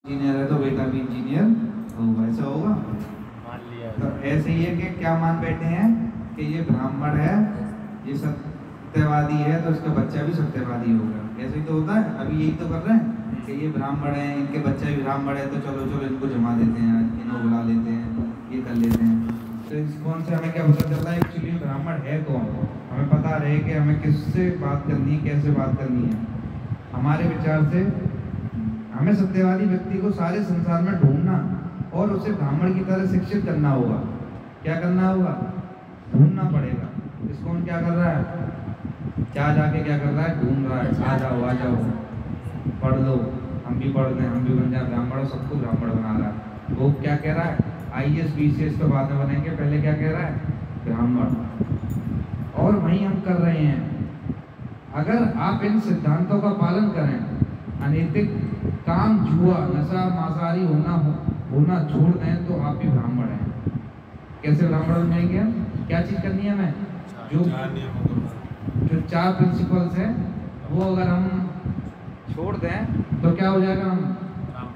Engineer है तो बेटा भी इंजीनियर होगा, ऐसा होगा। मान लिया तो ऐसे ही है कि क्या मान बैठे हैं कि ये ब्राह्मण है, ये सत्यवादी है तो इसका बच्चा भी सत्यवादी होगा। ऐसे ही तो होता है, अभी यही तो कर रहे हैं कि ये ब्राह्मण है, इनके बच्चा भी ब्राह्मण है तो चलो चलो इनको जमा देते हैं, इनको बुला लेते हैं, ये कर लेते हैं। तो इस कौन से हमें क्या पता चलता है एक्चुअली ब्राह्मण है कौन, हमें पता रहे कि हमें किससे बात करनी है, कैसे बात करनी है। हमारे विचार से हमें सत्यवादी व्यक्ति को सारे संसार में ढूंढना और उसे ब्राह्मण की तरह शिक्षित करना होगा। क्या करना होगा? ढूंढना पड़ेगा। इसको हम क्या कर रहा है, क्या जाके क्या कर रहा है, ढूंढ रहा है। आ जाओ आ जाओ, पढ़ लो, हम भी पढ़ लें, हम भी बन जाए ब्राह्मण, और सबको ब्राह्मण बना रहा है। वो क्या कह रहा है, IAS BCS तो बाद में बनेंगे, पहले क्या कह रहा है, ब्राह्मण। और वही हम कर रहे हैं। अगर आप इन सिद्धांतों का पालन करें, अनैतिक काम, जुआ, नशा, मांसाहारी होना छोड़ दें तो आप भी ब्राह्मण हैं। कैसे ब्राह्मण बन जाएंगे हम? क्या चीज़ करनी है हमें? जो 4 प्रिंसिपल्स हैं वो अगर हम छोड़ दें तो क्या हो जाएगा, हम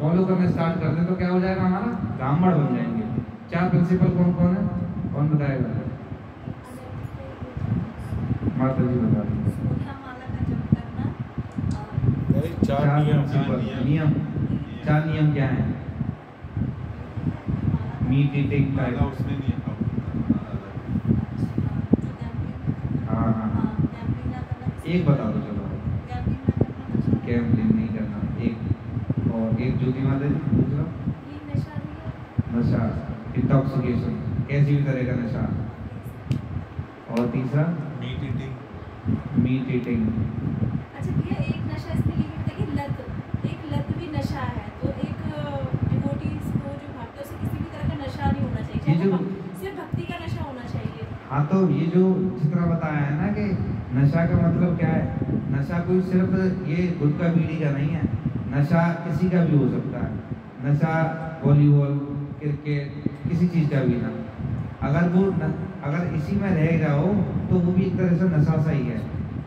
फॉलो करने स्टार्ट कर दें तो क्या हो जाएगा, हमारा ब्राह्मण बन जाएंगे। 4 प्रिंसिपल कौन कौन है, कौन बताएगा? माता जी बता दें। 4 नियम 4 नियम क्या है? मीट ईटिंग का, हाँ एक बता दो चलो। गैम्बलिंग नहीं करना एक, और एक ज्योति माता जी दूसरा नशा, इंटॉक्सिकेशन, कैसी भी तरह का नशा, और तीसरा मीट ईटिंग। अच्छा भैया, एक नशा इसमें ये भी बताइए, लत भी नशा है, तो एक डिवोटीज को जो भक्त है उसे किसी भी तरह का नशा नहीं होना चाहिए, ये जो सिर्फ भक्ति का नशा होना चाहिए। हाँ, तो ये जो जितना बताया है ना कि नशा का मतलब क्या है, नशा कोई सिर्फ ये गुटखा बीड़ी का नहीं है, नशा किसी का भी हो सकता है। नशा वॉलीबॉल, क्रिकेट, किसी चीज़ का भी ना, अगर इसी में रह जाओ तो वो भी एक तरह से नशा सा ही है।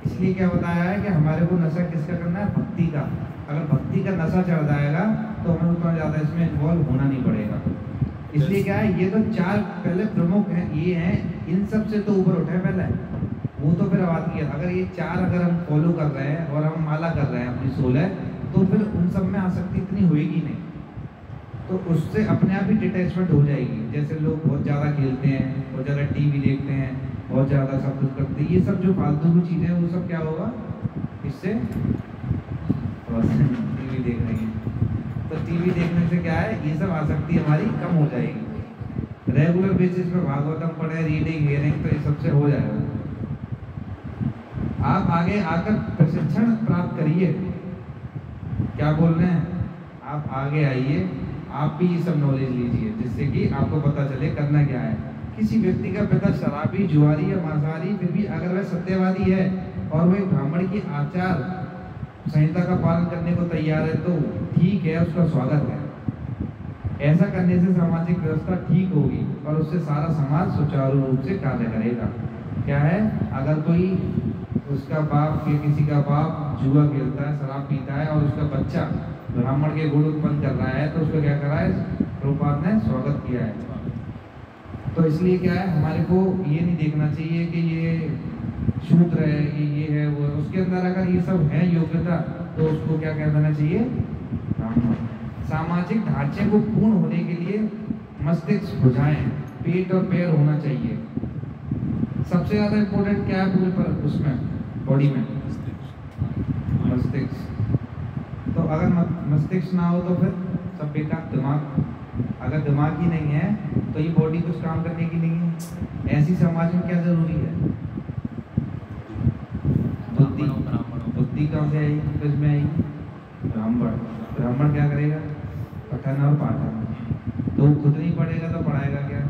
इसलिए क्या बताया है कि हमारे को नशा किसका करना है, भक्ति का। अगर भक्ति का नशा चढ़ जाएगा तो हमें उतना ज़्यादा इसमें इन्वॉल्व होना नहीं पड़ेगा। इसलिए क्या है, ये तो 4 पहले प्रमुख हैं, ये हैं, इन सब से तो ऊपर उठे पहले, वो तो फिर बात की है। अगर ये 4 अगर हम फॉलो कर रहे हैं और हम माला कर रहे हैं अपनी 16, तो फिर उन सब में आसक्ति इतनी होएगी नहीं, तो उससे अपने आप ही डिटैचमेंट हो जाएगी। जैसे लोग बहुत ज़्यादा खेलते हैं, बहुत ज़्यादा TV देखते हैं, बहुत ज़्यादा सब कुछ करते हैं, ये सब जो फालतू की चीज़ें हैं वो सब क्या होगा, इससे TV देख रही है तो TV देखने से क्या है, ये सब आसक्ति हमारी कम हो जाएगी। रेगुलर बेसिस पे भागवतम पढ़े, रीडिंग, हियरिंग, तो ये सबसे हो जाएगा। आप आगे आकर प्रशिक्षण प्राप्त करिए। क्या बोल रहे हैं, आप आगे आइए, आप भी ये सब नॉलेज लीजिए, जिससे कि आपको पता चले करना क्या है। किसी व्यक्ति का पिता शराबी, जुआरी या मांसाहारी, फिर भी अगर वह सत्यवादी है और वह ब्राह्मण की आचार संहिता का पालन करने को तैयार है तो ठीक है, उसका स्वागत है। ऐसा करने से सामाजिक व्यवस्था ठीक होगी और उससे सारा समाज सुचारू रूप से कार्य करेगा। क्या है, अगर कोई उसका बाप या किसी का बाप जुआ खेलता है, शराब पीता है और उसका बच्चा ब्राह्मण के गुण उत्पन्न कर रहा है तो उसको क्या करा है, प्रभुपाद ने स्वागत किया है। तो इसलिए क्या है, हमारे को ये नहीं देखना चाहिए कि ये शूद्र है, ये है, वो है। उसके अंदर अगर ये सब है योग्यता तो उसको क्या कह देना चाहिए, ब्राह्मण। सामाजिक ढांचे को पूर्ण होने के लिए मस्तिष्क, भुजाएं, पेट और पैर होना चाहिए। सबसे ज़्यादा इम्पोर्टेंट क्या है पूरे पर उसमें बॉडी में, मस्तिष्क। तो अगर मस्तिष्क ना हो तो फिर सब बेकार। दिमाग, अगर दिमाग ही नहीं है तो ये बॉडी कुछ काम करने की नहीं है। ऐसी समाज में क्या जरूरी है, बुद्धि। बुद्धि कहाँ से आई, किसमें आई, ब्राह्मण। ब्राह्मण क्या करेगा, पठन और पाठन। तो वो खुद नहीं पढ़ेगा तो पढ़ाएगा क्या,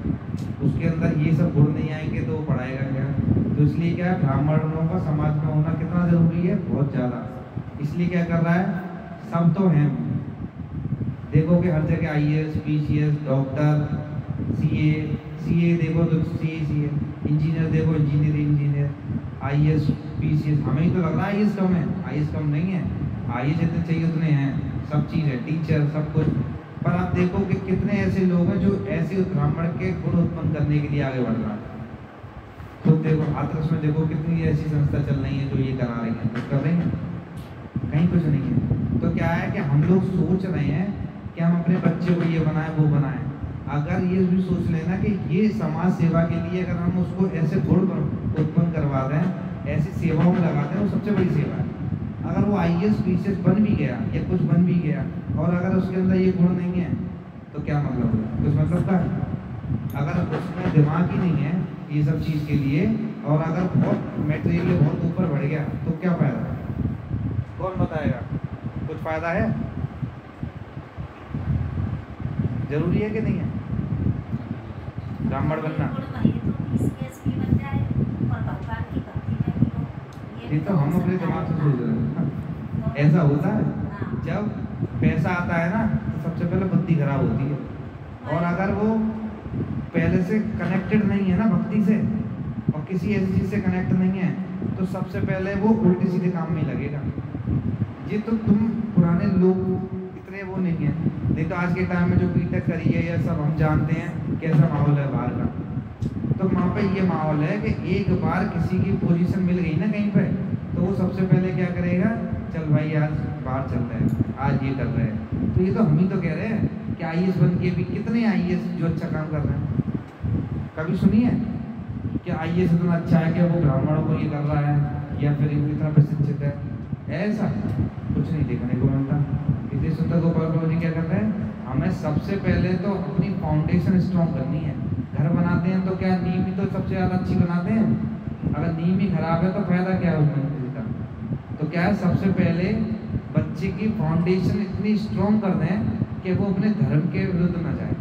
उसके अंदर ये सब गुण नहीं आएंगे तो वो पढ़ाएगा क्या। तो इसलिए क्या है, ब्राह्मणों का समाज में होना कितना जरूरी है, बहुत ज़्यादा। इसलिए क्या कर रहा है, सब तो हैं, देखो कि हर जगह IAS BCS, डॉक्टर, CA देखो तो CA, इंजीनियर देखो इंजीनियर, IAS BCS। हमें ही तो लग रहा है IAS कम है, IAS कम नहीं है, IAS जितने चाहिए उतने हैं। सब चीज़ है, टीचर सब कुछ। पर आप देखो कि कितने ऐसे लोग हैं जो ऐसे ब्राह्मण के गुण उत्पन्न करने के लिए आगे बढ़ रहा है। खुद देखो हाथरस में देखो कितनी ऐसी संस्था चल रही है जो ये करा रही है, कुछ कर रही है, कहीं कुछ नहीं है। तो क्या है कि हम लोग सोच रहे हैं कि हम अपने बच्चे को ये बनाएं वो बनाएं। अगर ये भी सोच लेना कि ये समाज सेवा के लिए अगर हम उसको ऐसे गुण उत्पन्न करवा दें, ऐसी सेवाओं में लगा दें, वो सबसे बड़ी सेवा है। अगर वो IAS PCS बन भी गया या कुछ बन भी गया और अगर उसके अंदर ये गुण नहीं है तो क्या मतलब है? कुछ मतलब का है। अगर उसमें दिमाग ही नहीं है ये सब चीज़ के लिए और अगर बहुत मेटेरियल बहुत ऊपर बढ़ गया तो क्या फ़ायदा? कौन बताएगा? कुछ फ़ायदा है? जरूरी है कि नहीं है ब्राह्मण बनना? ये तो हम अपने दिमाग से सोच रहे हैं। ऐसा होता है जब पैसा आता है ना तो सबसे पहले बुद्धि खराब होती है। और अगर वो पहले से कनेक्टेड नहीं है ना भक्ति से और किसी ऐसी चीज़ से कनेक्ट नहीं है तो सबसे पहले वो उल्टे सीधे काम में लगेगा। ये तो तुम पुराने लोग इतने वो नहीं है, नहीं तो आज के टाइम में जो बीटेक करी है या सब हम जानते हैं कैसा माहौल है बाहर का। तो वहाँ पे ये माहौल है कि एक बार किसी की पोजीशन मिल गई ना कहीं पे तो वो सबसे पहले क्या करेगा, चल भाई आज बाहर चल रहे हैं, आज ये कर रहे हैं। तो ये तो हम ही तो कह रहे हैं कि IAS बन के भी कितने IAS जो अच्छा काम कर रहे हैं। कभी सुनिए कि IAS इतना अच्छा है कि वो ब्राह्मणों को ये कर रहा है या फिर इतना प्रशिक्षित है, ऐसा कुछ नहीं देखने को मिलता। इसलिए सुंदर गोपाल प्रभु जी क्या कर रहे हैं, हमें सबसे पहले तो अपनी फाउंडेशन स्ट्रॉन्ग करनी है। घर बनाते हैं तो क्या नींव ही तो सबसे ज़्यादा अच्छी बनाते हैं। अगर नींव ही खराब है तो फायदा क्या है उसमें का? तो क्या है, सबसे पहले बच्चे की फाउंडेशन इतनी स्ट्रॉन्ग कर दें कि वो अपने धर्म के विरुद्ध ना जाए।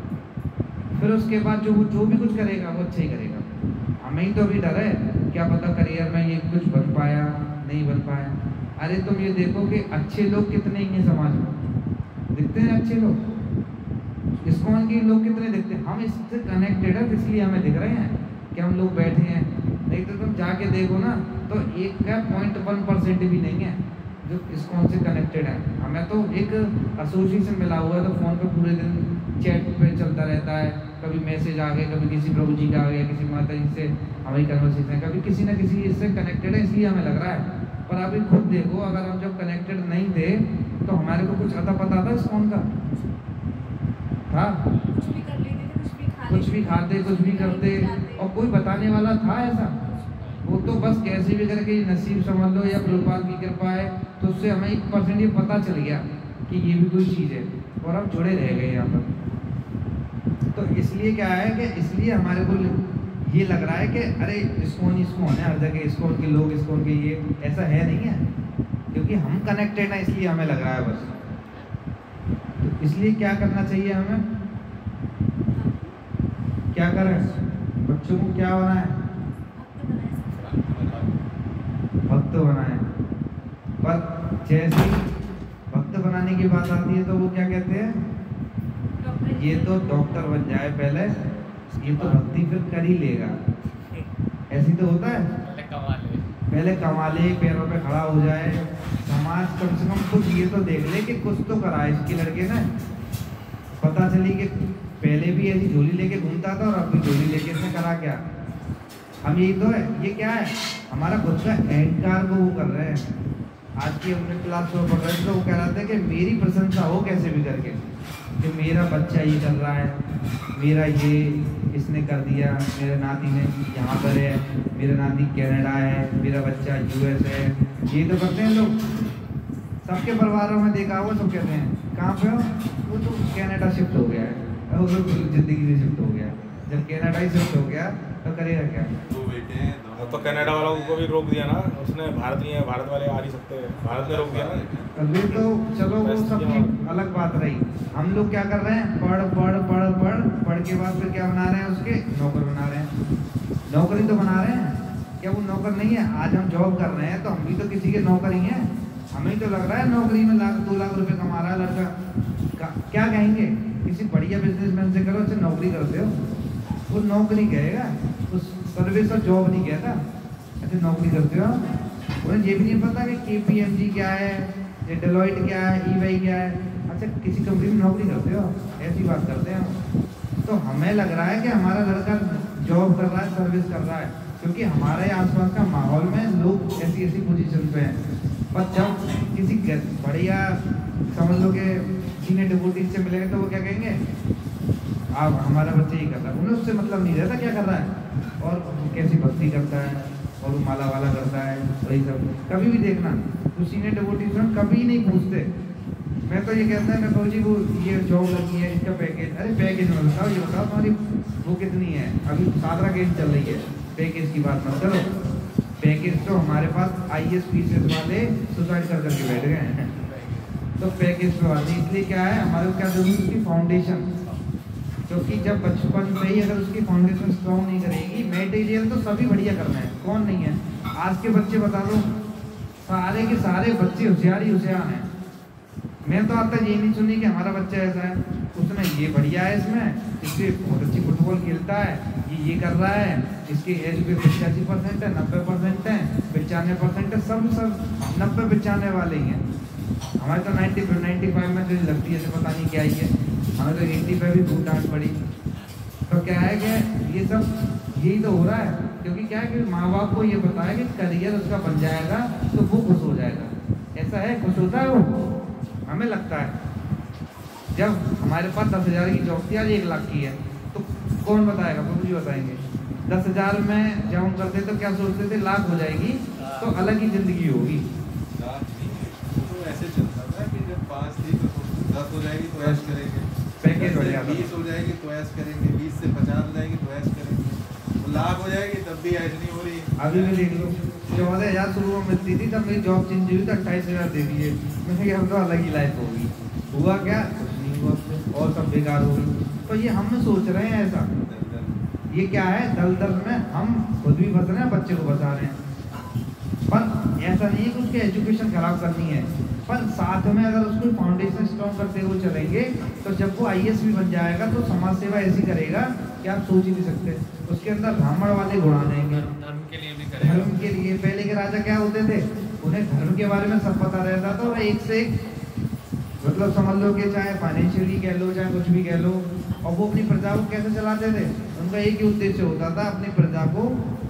फिर उसके बाद जो भी कुछ करेगा वो अच्छा ही करेगा। हमें ही तो अभी डर है, क्या पता करियर में ये कुछ बन पाया नहीं बन पाया। अरे तुम ये देखो कि अच्छे लोग कितने ही हैं समाज में, दिखते हैं अच्छे लोग, इस्कॉन के लोग कितने दिखते हैं। हम इससे कनेक्टेड है इसलिए हमें दिख रहे हैं कि हम लोग बैठे हैं, नहीं तो तुम जाके देखो ना तो 1.1% भी नहीं है जो इस्कॉन से कनेक्टेड है। हमें तो एक एसोसिएशन मिला हुआ है तो फ़ोन पे पूरे दिन चैट पे चलता रहता है, कभी मैसेज आ गए, कभी किसी प्रभु जी का आ गया, किसी माता जी से हमारी कन्वर्सेशन, कभी किसी ना किसी इससे कनेक्टेड है इसलिए हमें लग रहा है। पर अभी खुद देखो, अगर हम जब कनेक्टेड नहीं थे तो हमारे को कुछ अता पता था इस्कॉन का था? कुछ भी कर लेते थे, कुछ भी खाते, कुछ भी करते और कोई बताने वाला था ऐसा? वो तो बस कैसे भी करके नसीब समझ लो या प्रभुपाद की कृपा है तो उससे हमें 1% ये पता चल गया कि ये भी कोई चीज़ है और हम जुड़े रह गए यहाँ पर। तो इसलिए क्या है कि इसलिए हमारे को ये लग रहा है कि अरे इस्कॉन है, हर जगह इस्कॉन के लोग, इस्कॉन के ये, ऐसा है नहीं है, क्योंकि हम कनेक्टेड हैं इसलिए हमें लग रहा है बस। तो इसलिए क्या करना चाहिए हमें, क्या करें, बच्चों को क्या बनाए, भक्त बनाए। पर जैसे ही भक्त बनाने की बात आती है तो वो क्या कहते हैं, ये तो डॉक्टर बन जाए पहले, ये तो भक्ति फिर कर ही लेगा। ऐसी तो होता है, पहले कमा ले, पैरों पे खड़ा हो जाए, समाज कम से कम कुछ ये तो देख ले कि कुछ तो करा इसकी लड़के ने। पता चली कि पहले भी ऐसी झोली लेके घूमता था और अब भी झोली लेके इसने करा क्या। हम यही तो है, ये क्या है, हमारा खुद का अहंकार को वो कर रहे हैं। आज की हमने क्लास में पढ़ रहे थे तो वो कह रहा था कि मेरी प्रशंसा हो कैसे भी करके, कि मेरा बच्चा ये कर रहा है, मेरा ये इसने कर दिया, मेरे नाती ने यहाँ पर है, मेरा नाती कनाडा है, मेरा बच्चा US है। ये तो करते हैं लोग, सबके परिवारों में देखा हुआ, सब कहते हैं कहाँ पे हो, वो तो कनाडा शिफ्ट हो गया है, वो तो ज़िंदगी से शिफ्ट हो गया। जब कनाडा ही शिफ्ट हो गया तो करेगा क्या? तो कनाडा वालों को भी रोक दिया ना उसने, भारत नहीं है, भारत वाले आ नहीं सकते, भारत ने रोक दिया ना। अभी तो चलो वो सबकी अलग बात रही। हम लोग क्या कर रहे हैं, पढ़ के बाद फिर क्या बना रहे हैं, उसके नौकर बना रहे हैं। नौकरी तो बना रहे हैं, क्या वो नौकर नहीं है? आज हम जॉब कर रहे हैं तो हम भी तो किसी के नौकर ही हैं। हमें तो लग रहा है नौकरी में 2 लाख रुपए कमा रहा है लड़का, क्या कहेंगे? किसी बढ़िया बिजनेसमैन से करो, अच्छा नौकरी करते हो, वो नौकरी कहेगा, उस सर्विस और जॉब नहीं कहता। अच्छा नौकरी करते हो, उन्हें ये भी नहीं पता कि KPMG क्या है, या डेलॉइट क्या है, EY क्या है। अच्छा किसी कंपनी में नौकरी करते हो, ऐसी बात करते हैं हम। तो हमें लग रहा है कि हमारा लड़का जॉब कर रहा है, सर्विस कर रहा है, क्योंकि हमारे आसपास का माहौल में लोग ऐसी ऐसी पोजीशन पे हैं। पर जब किसी बढ़िया समझ लो कि सीनियर डिप्टी से मिलेंगे तो वो क्या कहेंगे, आप हमारा बच्चा ही कर रहा है, उन्हें उससे मतलब नहीं रहता क्या कर रहा है और कैसी भक्ति करता है और वो माला वाला करता है, वही सब। कभी भी देखना तो सीनियर डिप्टी कभी नहीं पूछते। मैं तो ये कहता है मैं कहूँ जी वो ये जॉब लगी है, इसका पैकेज, अरे पैकेज में बताओ, ये बताओ तुम्हारी वो कितनी है। अभी 17 केस चल रही है, पैकेज की बात मत करो। पैकेज तो हमारे पास IAS PCS वाले सुसाइड कर करके बैठ गए हैं, तो पैकेज पे बात नहीं। इसलिए क्या है हमारे को क्या जरूरी है, उसकी फाउंडेशन, क्योंकि जब बचपन में ही अगर उसकी फाउंडेशन स्ट्रॉन्ग नहीं करेगी, मटेरियल तो सभी बढ़िया करना है, कौन नहीं है। आज के बच्चे बता दो, सारे के सारे बच्चे होशियार ही होशियार हैं। मैं तो आज तक ये नहीं सुनी कि हमारा बच्चा ऐसा है, उसमें ये बढ़िया है, इसमें इससे बहुत अच्छी फुटबॉल खेलता है, ये कर रहा है, इसके एजुकेशन 85% है, 90% है, 95% है, सब 90-95 वाले ही हैं। हमारे तो 95 में जो लगती है पता नहीं क्या ही है, हमें तो 80 पे भी खूब डांट पड़ी। तो क्या है कि ये सब यही तो हो रहा है, क्योंकि क्या है कि माँ बाप को ये बताया कि करियर उसका बन जाएगा तो वो खुश हो जाएगा। ऐसा है, खुश होता है वो, हमें लगता है। जब हमारे पास 10,000 की जॉब थी, आज 1 लाख की है, तो कौन बताएगा, प्रभु जी बताएंगे। 10,000 में जब हम करते तो क्या सोचते थे, लाख हो जाएगी तो अलग ही जिंदगी होगी। तो ऐसे चलता था कि जब 5 थी तो 10 हो जाएगी तो ऐश करेंगे, पैकेज बढ़ जाता, 20 हो जाएगी तो ऐश करेंगे, 20 से 50 हो जाएगी तो ऐश करेंगे, तो लाख हो जाएगी तब भी ऐश नहीं हो रही। अभी भी देख लो, 14,000 शुरू में मिलती थी, तब मेरी जॉब चेंज हुई तो 28,000 दे दिए। मैंने कहा अब तो अलग ही लाइफ होगी। हुआ क्या, कुछ नहीं हुआ और सब बेकार हो गई। तो ये हम सोच रहे हैं ऐसा, ये क्या है, दलदल में हम खुद भी फंस रहे हैं, बच्चे को बचा रहे हैं। पर ऐसा नहीं है कि उसकी एजुकेशन खराब करनी है, पर साथ में अगर उसको फाउंडेशन स्ट्रॉन्ग करते हुए चलेंगे तो जब वो IAS भी बन जाएगा तो समाज सेवा ऐसी करेगा कि आप सोच ही नहीं सकते। उसके अंदर ब्राह्मण वाले गुण आ जाएंगे, धर्म के लिए भी करेगा। धर्म के लिए। पहले के राजा क्या होते थे, उन्हें धर्म के बारे में सब पता रहता था, और एक से एक मतलब समझ लो कि चाहे फाइनेंशियली कह लो चाहे कुछ भी कह लो, और वो अपनी प्रजा को कैसे चलाते थे, उनका एक ही उद्देश्य होता था, अपनी प्रजा को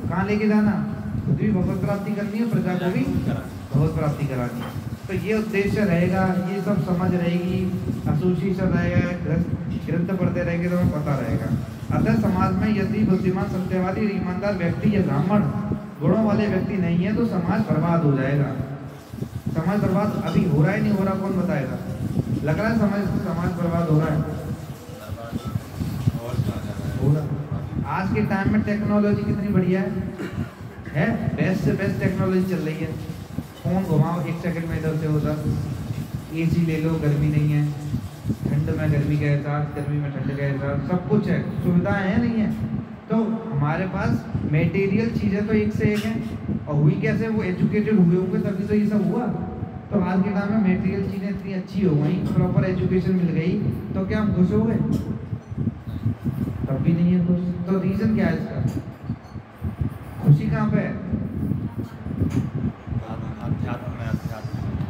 कहाँ लेके जाना, खुद भी भगवत प्राप्ति करनी है, प्रजा को भी भगवत प्राप्ति करानी है। तो ये उद्देश्य रहेगा, ये सब समझ रहेगी, एसोसिएशन रहेगा, ग्रंथ पढ़ते रहेंगे तो हमें पता रहेगा। अतः समाज में यदि बुद्धिमान, सत्यवादी और ईमानदार व्यक्ति या ब्राह्मण गुणों वाले व्यक्ति नहीं है तो समाज बर्बाद हो जाएगा। समाज बर्बाद अभी हो रहा है, नहीं हो रहा, कौन बताएगा। लग रहा है समाज बर्बाद हो रहा है, और कहाँ जा रहा है? हो रहा। आज के टाइम में टेक्नोलॉजी कितनी बढ़िया है, बेस्ट से बेस्ट टेक्नोलॉजी चल रही है। फोन घुमाओ 1 सेकंड में इधर से उधर, AC ले लो, गर्मी नहीं है, ठंड में गर्मी का एहसास, गर्मी में ठंड का एहसास, सब कुछ है, सुविधाएं हैं नहीं है। तो हमारे पास मटेरियल चीज़ें तो एक से एक हैं, और हुई कैसे, वो एजुकेटेड हुए होंगे तभी तो ये सब हुआ। तो आज के टाइम में मटेरियल चीज़ें इतनी अच्छी हो गई, प्रॉपर एजुकेशन मिल गई, तो क्या हम खुश हो गए, तब भी नहीं है खुश। तो रीज़न क्या है इसका, खुशी कहाँ पे है,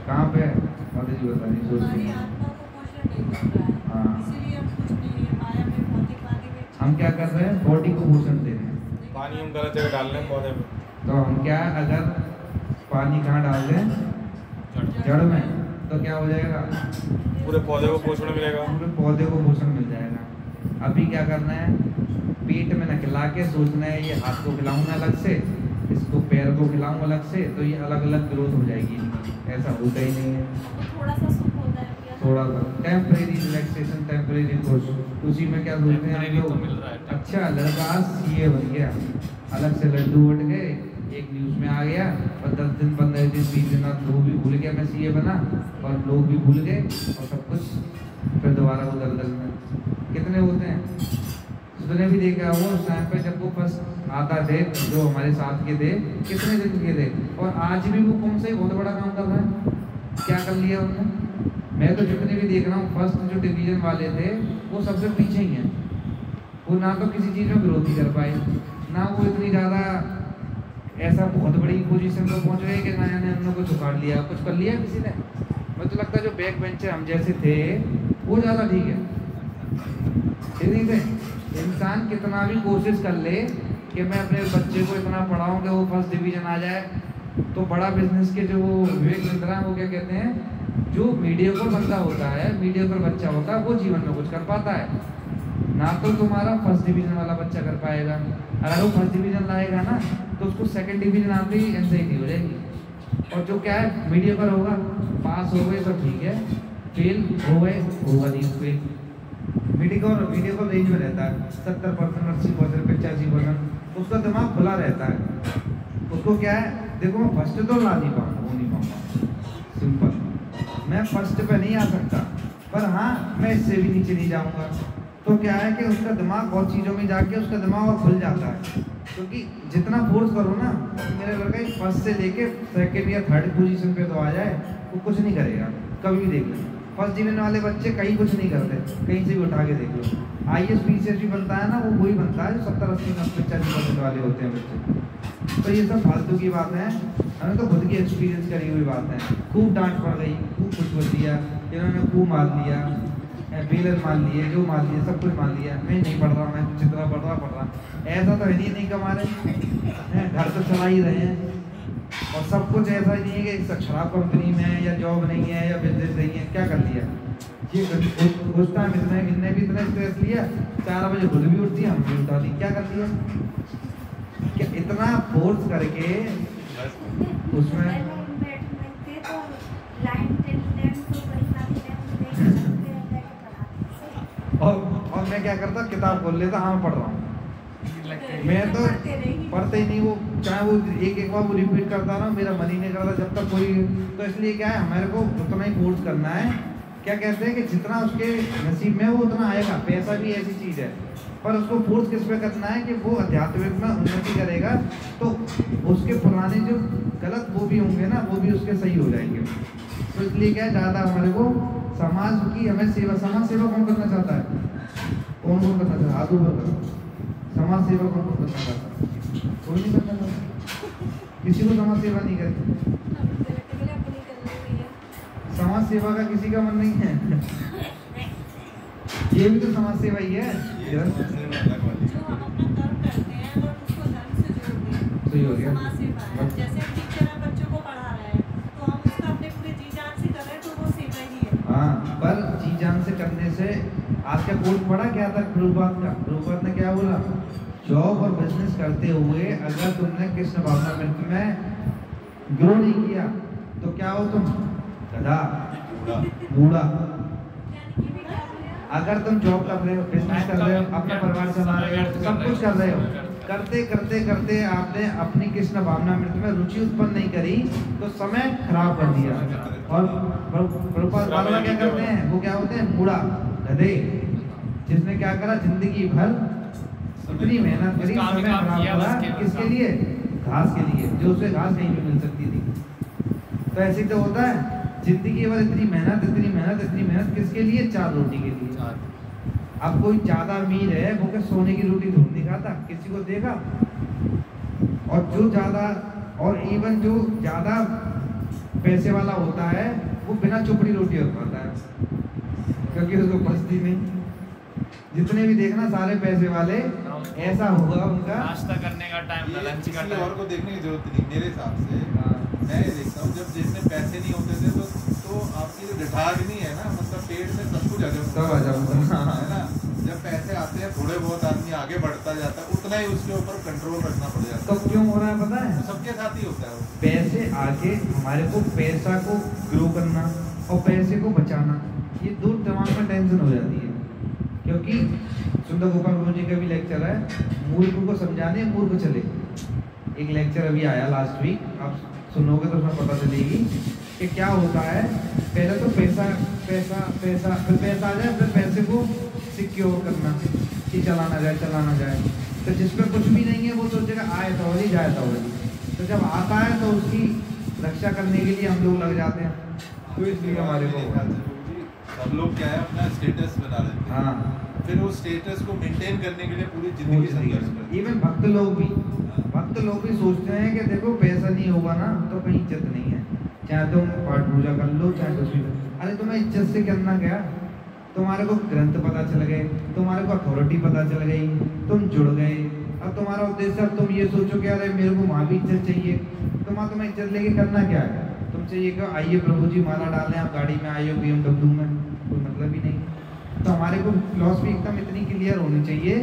कहाँ पे है, माता जी बता नहीं सोचती हैं। हाँ, हम क्या कर रहे हैं, बॉडी को पोषण दे रहे हैं। पानी हम गलत जगह डाल रहे हैं पौधे में। तो हम क्या, अगर पानी कहाँ डाल दें, जड़ में, तो क्या हो जाएगा, पूरे पौधे को पोषण मिलेगा, पूरे पौधे को पोषण मिल जाएगा। अभी क्या करना है, पेट में न खिला के सोचना है ये हाथ को खिलाऊंगा अलग से, इसको पैर को खिलाऊंगा अलग से, तो ये अलग अलग ग्रोथ हो जाएगी। ऐसा होता ही नहीं है। थोड़ा सा सुख होता है, थोड़ा सा टेम्परेरी रिलैक्सेशन, टेम्परेरी खुश, उसी में क्या सोचते हैं हम तो मिल लोग, रहा है। अच्छा लड़का CA बन गया, अलग से लड्डू बट गए, एक न्यूज़ में आ गया, और 10 दिन 15 दिन 20 दिन बाद लोग भी भूल गया मैं CA बना, और लोग भी भूल गए, और सब कुछ फिर दोबारा वो दलदल में। कितने होते हैं, उसने भी देखा वो उस टाइम पे जब वो फर्स्ट आता थे, जो हमारे साथ के थे, कितने दिन के थे, और आज भी वो कौन से बहुत बड़ा काम कर रहा है, क्या कर लिया उन्होंने। मैं तो जितने भी देख रहा हूँ, फर्स्ट जो डिवीजन वाले थे वो सबसे पीछे ही हैं। वो ना तो किसी चीज़ में ग्रोथ ही कर पाए, ना वो इतनी ज़्यादा ऐसा बहुत बड़ी पोजीशन पर पहुँच गए कि नया ने हम लोग को झुका लिया, कुछ कर लिया किसी ने, मुझे तो लगता है जो बैक बेंचर हम जैसे थे वो ज़्यादा ठीक है, ठीक नहीं थे? इंसान कितना भी कोशिश कर ले कि मैं अपने बच्चे को इतना पढ़ाऊँ कि वो फर्स्ट डिवीज़न आ जाए, तो बड़ा बिजनेस के जो वो विवेक बिंद्रा वो क्या कहते हैं, जो मीडियोकर बंदा होता है, मीडियोकर बच्चा होता है, वो जीवन में कुछ कर पाता है ना। तो तुम्हारा फर्स्ट डिवीज़न वाला बच्चा कर पाएगा। अगर वो फर्स्ट डिवीज़न लाएगा ना तो उसको सेकंड डिवीज़न आते ही एंजाइटी हो जाएगी। और जो क्या है मीडियोकर होगा, पास हो गए तो ठीक है, फेल हो गए होगा नहीं फेल। मीडियोकर रेंज में रहता है 70%, 80%, 85%, उसका दिमाग खुला रहता है। उसको क्या है, देखो मैं फर्स्ट तो ला नहीं पाऊँगा, वो नहीं पाऊँगा, सिंपल, मैं फर्स्ट पे नहीं आ सकता, पर हाँ मैं इससे भी नीचे नहीं जाऊँगा। तो क्या है कि उसका दिमाग और चीज़ों में जाके उसका दिमाग और खुल जाता है, क्योंकि जितना फोर्स करो ना, मेरा लड़का फर्स्ट से लेके सेकंड या थर्ड पोजीशन पे तो आ जाए, वो कुछ नहीं करेगा कभी भी। देख लो फर्स्ट डिवीजन वाले बच्चे कहीं कुछ नहीं करते, कहीं से भी उठा के देख लो। IAS PCS भी बनता है ना, वो वही बनता है जो 70, 80, 90, 85% वाले होते हैं बच्चे। तो ये सब फालतू की बात है, हमें तो खुद की एक्सपीरियंस करी हुई बात है। खूब डांट पड़ गई, खूब कुछ बोल दिया, इन्होंने खूब मार लिया, बेलर मान लिए, जो मान लिए, सब कुछ मान लिया, मैं नहीं पढ़ रहा, मैं जितना पढ़ रहा। ऐसा तो है नहीं कमा रहे हैं, घर तो चला ही रहे हैं, और सब कुछ ऐसा ही नहीं है कि शराब कंपनी में है या जॉब नहीं है या बिजनेस नहीं है। क्या कर लिया ये उस टाइम इतने भी इतना स्ट्रेस लिया, 4 बजे खुद भी उठती है, हम भी उठा दी, क्या कर लिया, क्या इतना फोर्स करके उसमें। और मैं क्या करता, किताब खोल लेता, हाँ मैं पढ़ रहा हूँ, मैं तो पढ़ते ही नहीं। वो चाहे वो एक बार वो रिपीट करता ना, मेरा मन ही नहीं करता जब तक कोई। तो इसलिए क्या है, हमारे को उतना ही फोर्स करना है। क्या कहते हैं कि जितना उसके नसीब में वो उतना आएगा। पैसा भी ऐसी चीज़ है, पर उसको फोर्स किस पे करना है कि वो आध्यात्मिक में उन्नति करेगा, तो उसके पुराने जो गलत वो भी होंगे ना, वो भी उसके सही हो जाएंगे। तो इसलिए क्या है, ज़्यादा हमारे को समाज की हमें सेवा, समाज सेवा कौन करना चाहता है, कौन करना चाहता है, हाथ ऊपर करो। समाज सेवा कौन करना चाहता है, कोई नहीं करना चाहता, किसी को समाज सेवा नहीं करती। समाज सेवा का किसी का मन नहीं है, ये भी तो समाज सेवा ही है। सही हो गया, जैसे टीचर है बच्चों को पढ़ा रहा है, तो हम उसका अपने पूरे जी जान से कर रहे हैं, तो वो सेवा ही है। हाँ, पर जी जान से करने से आज का कोर्स पढ़ा क्या था प्रभुपाद ने क्या बोला, जॉब और बिजनेस करते हुए अगर तुमने कृष्ण भावना मित्र में ग्रो नहीं किया तो क्या हो तुम, गधा, बूढ़ा। अगर तुम जॉब कर रहे हो, बिजनेस कर रहे हो, अपना परिवार चला रहे हो, सब कुछ कर रहे हो, करते करते करते आपने अपनी कृष्ण भावना मृत में रुचि उत्पन्न नहीं करी तो समय खराब कर दिया। और प्रभुपाद बाबा क्या करते हैं, वो क्या होते हैं, बूढ़ा, गधे, जिसने क्या करा, जिंदगी भर इतनी मेहनत करी, समय खराब करा, किसके लिए, घास के लिए, जो उसे घास नहीं भी मिल सकती थी। तो ऐसे तो होता है, जिंदगी भर इतनी मेहनत, इतनी मेहनत, इतनी मेहनत, किसके लिए, 4 रोटी के लिए। अब कोई ज्यादा अमीर है, वो क्या सोने की रोटी धूप नहीं खाता, किसी को देगा। और जो ज्यादा, और इवन जो ज्यादा पैसे वाला होता है, वो बिना चुपड़ी रोटी हो पाता है, क्योंकि उसको बचती नहीं। जितने भी देखना सारे पैसे वाले ऐसा होगा उनका, नाश्ता करने का टाइम, लंच का टाइम, और को देखने की जरूरत नहीं। मेरे हिसाब से मैं ये देखता हूँ, जब जिसमें पैसे नहीं होते थे तो आपकी जो डिठाग्नि है ना, मतलब पेट में सब कुछ सब आ जाता है ना। जब पैसे आते हैं, थोड़े बहुत आदमी आगे बढ़ता जाता है, उतना ही उसके ऊपर कंट्रोल रखना पड़ जाता तो क्यों हो रहा है पता है, सबके साथ ही होता है वो। पैसे आके हमारे को पैसा को ग्रो करना और पैसे को बचाना, ये दो दिमाग में टेंशन हो जाती है। क्योंकि सुंदर गोपाल गुरु जी का भी लेक्चर है, मूर्ख को समझाने मूर्ख चले। एक लेक्चर अभी आया लास्ट वीक, आप सुनोगे तो उसमें पता चलेगी कि क्या होता है। पहले तो पैसा पैसा पैसा, फिर पैसा आ जाए, फिर पैसे को सिक्योर करना कि चलाना जाए। तो जिस पर कुछ भी नहीं है वो सोचेगा आए तो वही जाए तो वही। तो जब आता है तो उसकी रक्षा करने के लिए हम लोग लग जाते हैं। तो इसलिए हमारे को सब लोग क्या है, अपना स्टेटस बना लेते हैं। हाँ, फिर वो स्टेटस को मेंटेन करने के लिए पूरी जिंदगी संघर्ष करते हैं। इवन भक्त लोग भी सोचते हैं कि देखो पैसा नहीं होगा ना तो कहीं इज्जत नहीं है, चाहे तुम पाठ पूजा कर लो, चाहे कुछ भी। अरे तुम्हें इज्जत से करना क्या, तुम्हारे को ग्रंथ पता चल गए, तुम्हारे को अथॉरिटी पता चल गई, तुम जुड़ गए। अब तुम्हारा उद्देश्य, अब तुम ये सोचो कि अरे मेरे को वहाँ भी इज्जत चाहिए, तुम्हें इज्जत लेके करना क्या है? तुम चाहिए कि आइए प्रभु जी माला डालें, आप गाड़ी में आइए BMW में, कोई मतलब ही नहीं। तो हमारे को फिलॉसफी एकदम इतनी क्लियर होनी चाहिए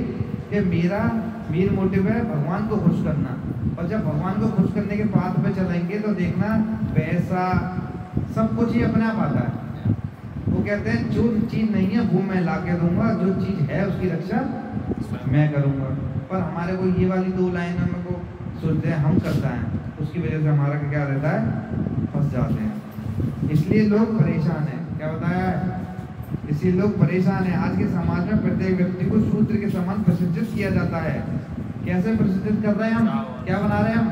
कि मेरा मेन मोटिव है भगवान को खुश करना। और जब भगवान को खुश करने के पाथ पे चलेंगे तो देखना पैसा सब कुछ ही अपने आप आता है। वो कहते हैं जो चीज़ नहीं है वो मैं ला के दूंगा, जो चीज़ है उसकी रक्षा मैं करूँगा। पर हमारे को ये वाली दो लाइन में को सोचते हैं हम करता है, उसकी वजह से हमारा क्या रहता है, फंस जाते हैं। इसलिए लोग परेशान हैं। क्या बताया है? इसलिए लोग परेशान हैं। आज के समाज में प्रत्येक व्यक्ति को शूद्र के समान प्रसिद्धित किया जाता है। कैसे प्रसिद्धित कर रहे हैं हम? क्या बना रहे हैं हम?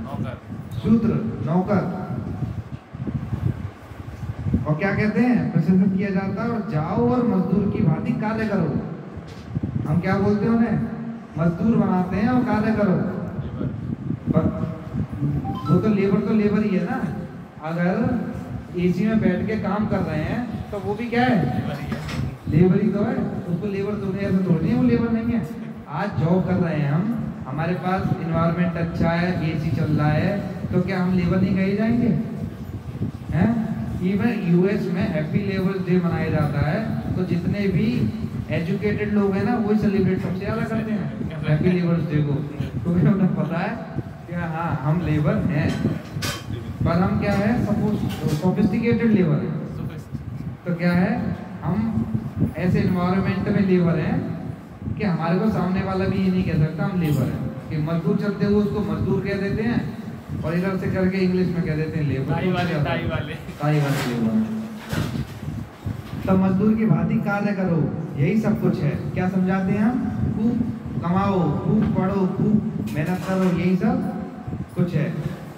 नौकर। शूद्र, नौकर। और क्या कहते हैं? प्रसिद्धित किया जाता है। और जाओ और मजदूर की भांति कार्य करो। हम क्या बोलते हैं उन्हें? मजदूर बनाते हैं और कार्य करो। वो तो लेबर ही है ना। अगर एसी में बैठ के काम कर रहे हैं तो वो भी क्या है? लेबर ही तो है। उसको लेबर तो नहीं, ऐसा थोड़ी है वो लेबर नहीं है। आज जॉब कर रहे हैं हम, हमारे पास इन्वायरमेंट अच्छा है, एसी चल रहा है, तो क्या हम लेबर नहीं कहे जाएंगे? हैं? इवन यूएस में हैप्पी लेबर्स डे मनाया जाता है, तो जितने भी एजुकेटेड लोग हैं ना वही सेलिब्रेट सबसे ज़्यादा करते हैं हैप्पी लेबर्स डे को, क्योंकि उन्हें पता है कि हाँ हम लेबर हैं। पर हम क्या है, सोफिस्टिकेटेड लेबर है। तो क्या है, हम ऐसे इन्वायरमेंट में लेबर हैं कि हमारे को सामने वाला भी ये नहीं कह सकता हम लेबर हैं। कि मजदूर चलते हुए उसको मजदूर कह देते हैं और इधर से करके इंग्लिश में कह देते हैं लेबर। ताई वाले लेबर। तब मजदूर की भांति कार्य करो, यही सब कुछ है। क्या समझाते हैं हम? खूब कमाओ, खूब पढ़ो, खूब मेहनत करो, यही सब कुछ है।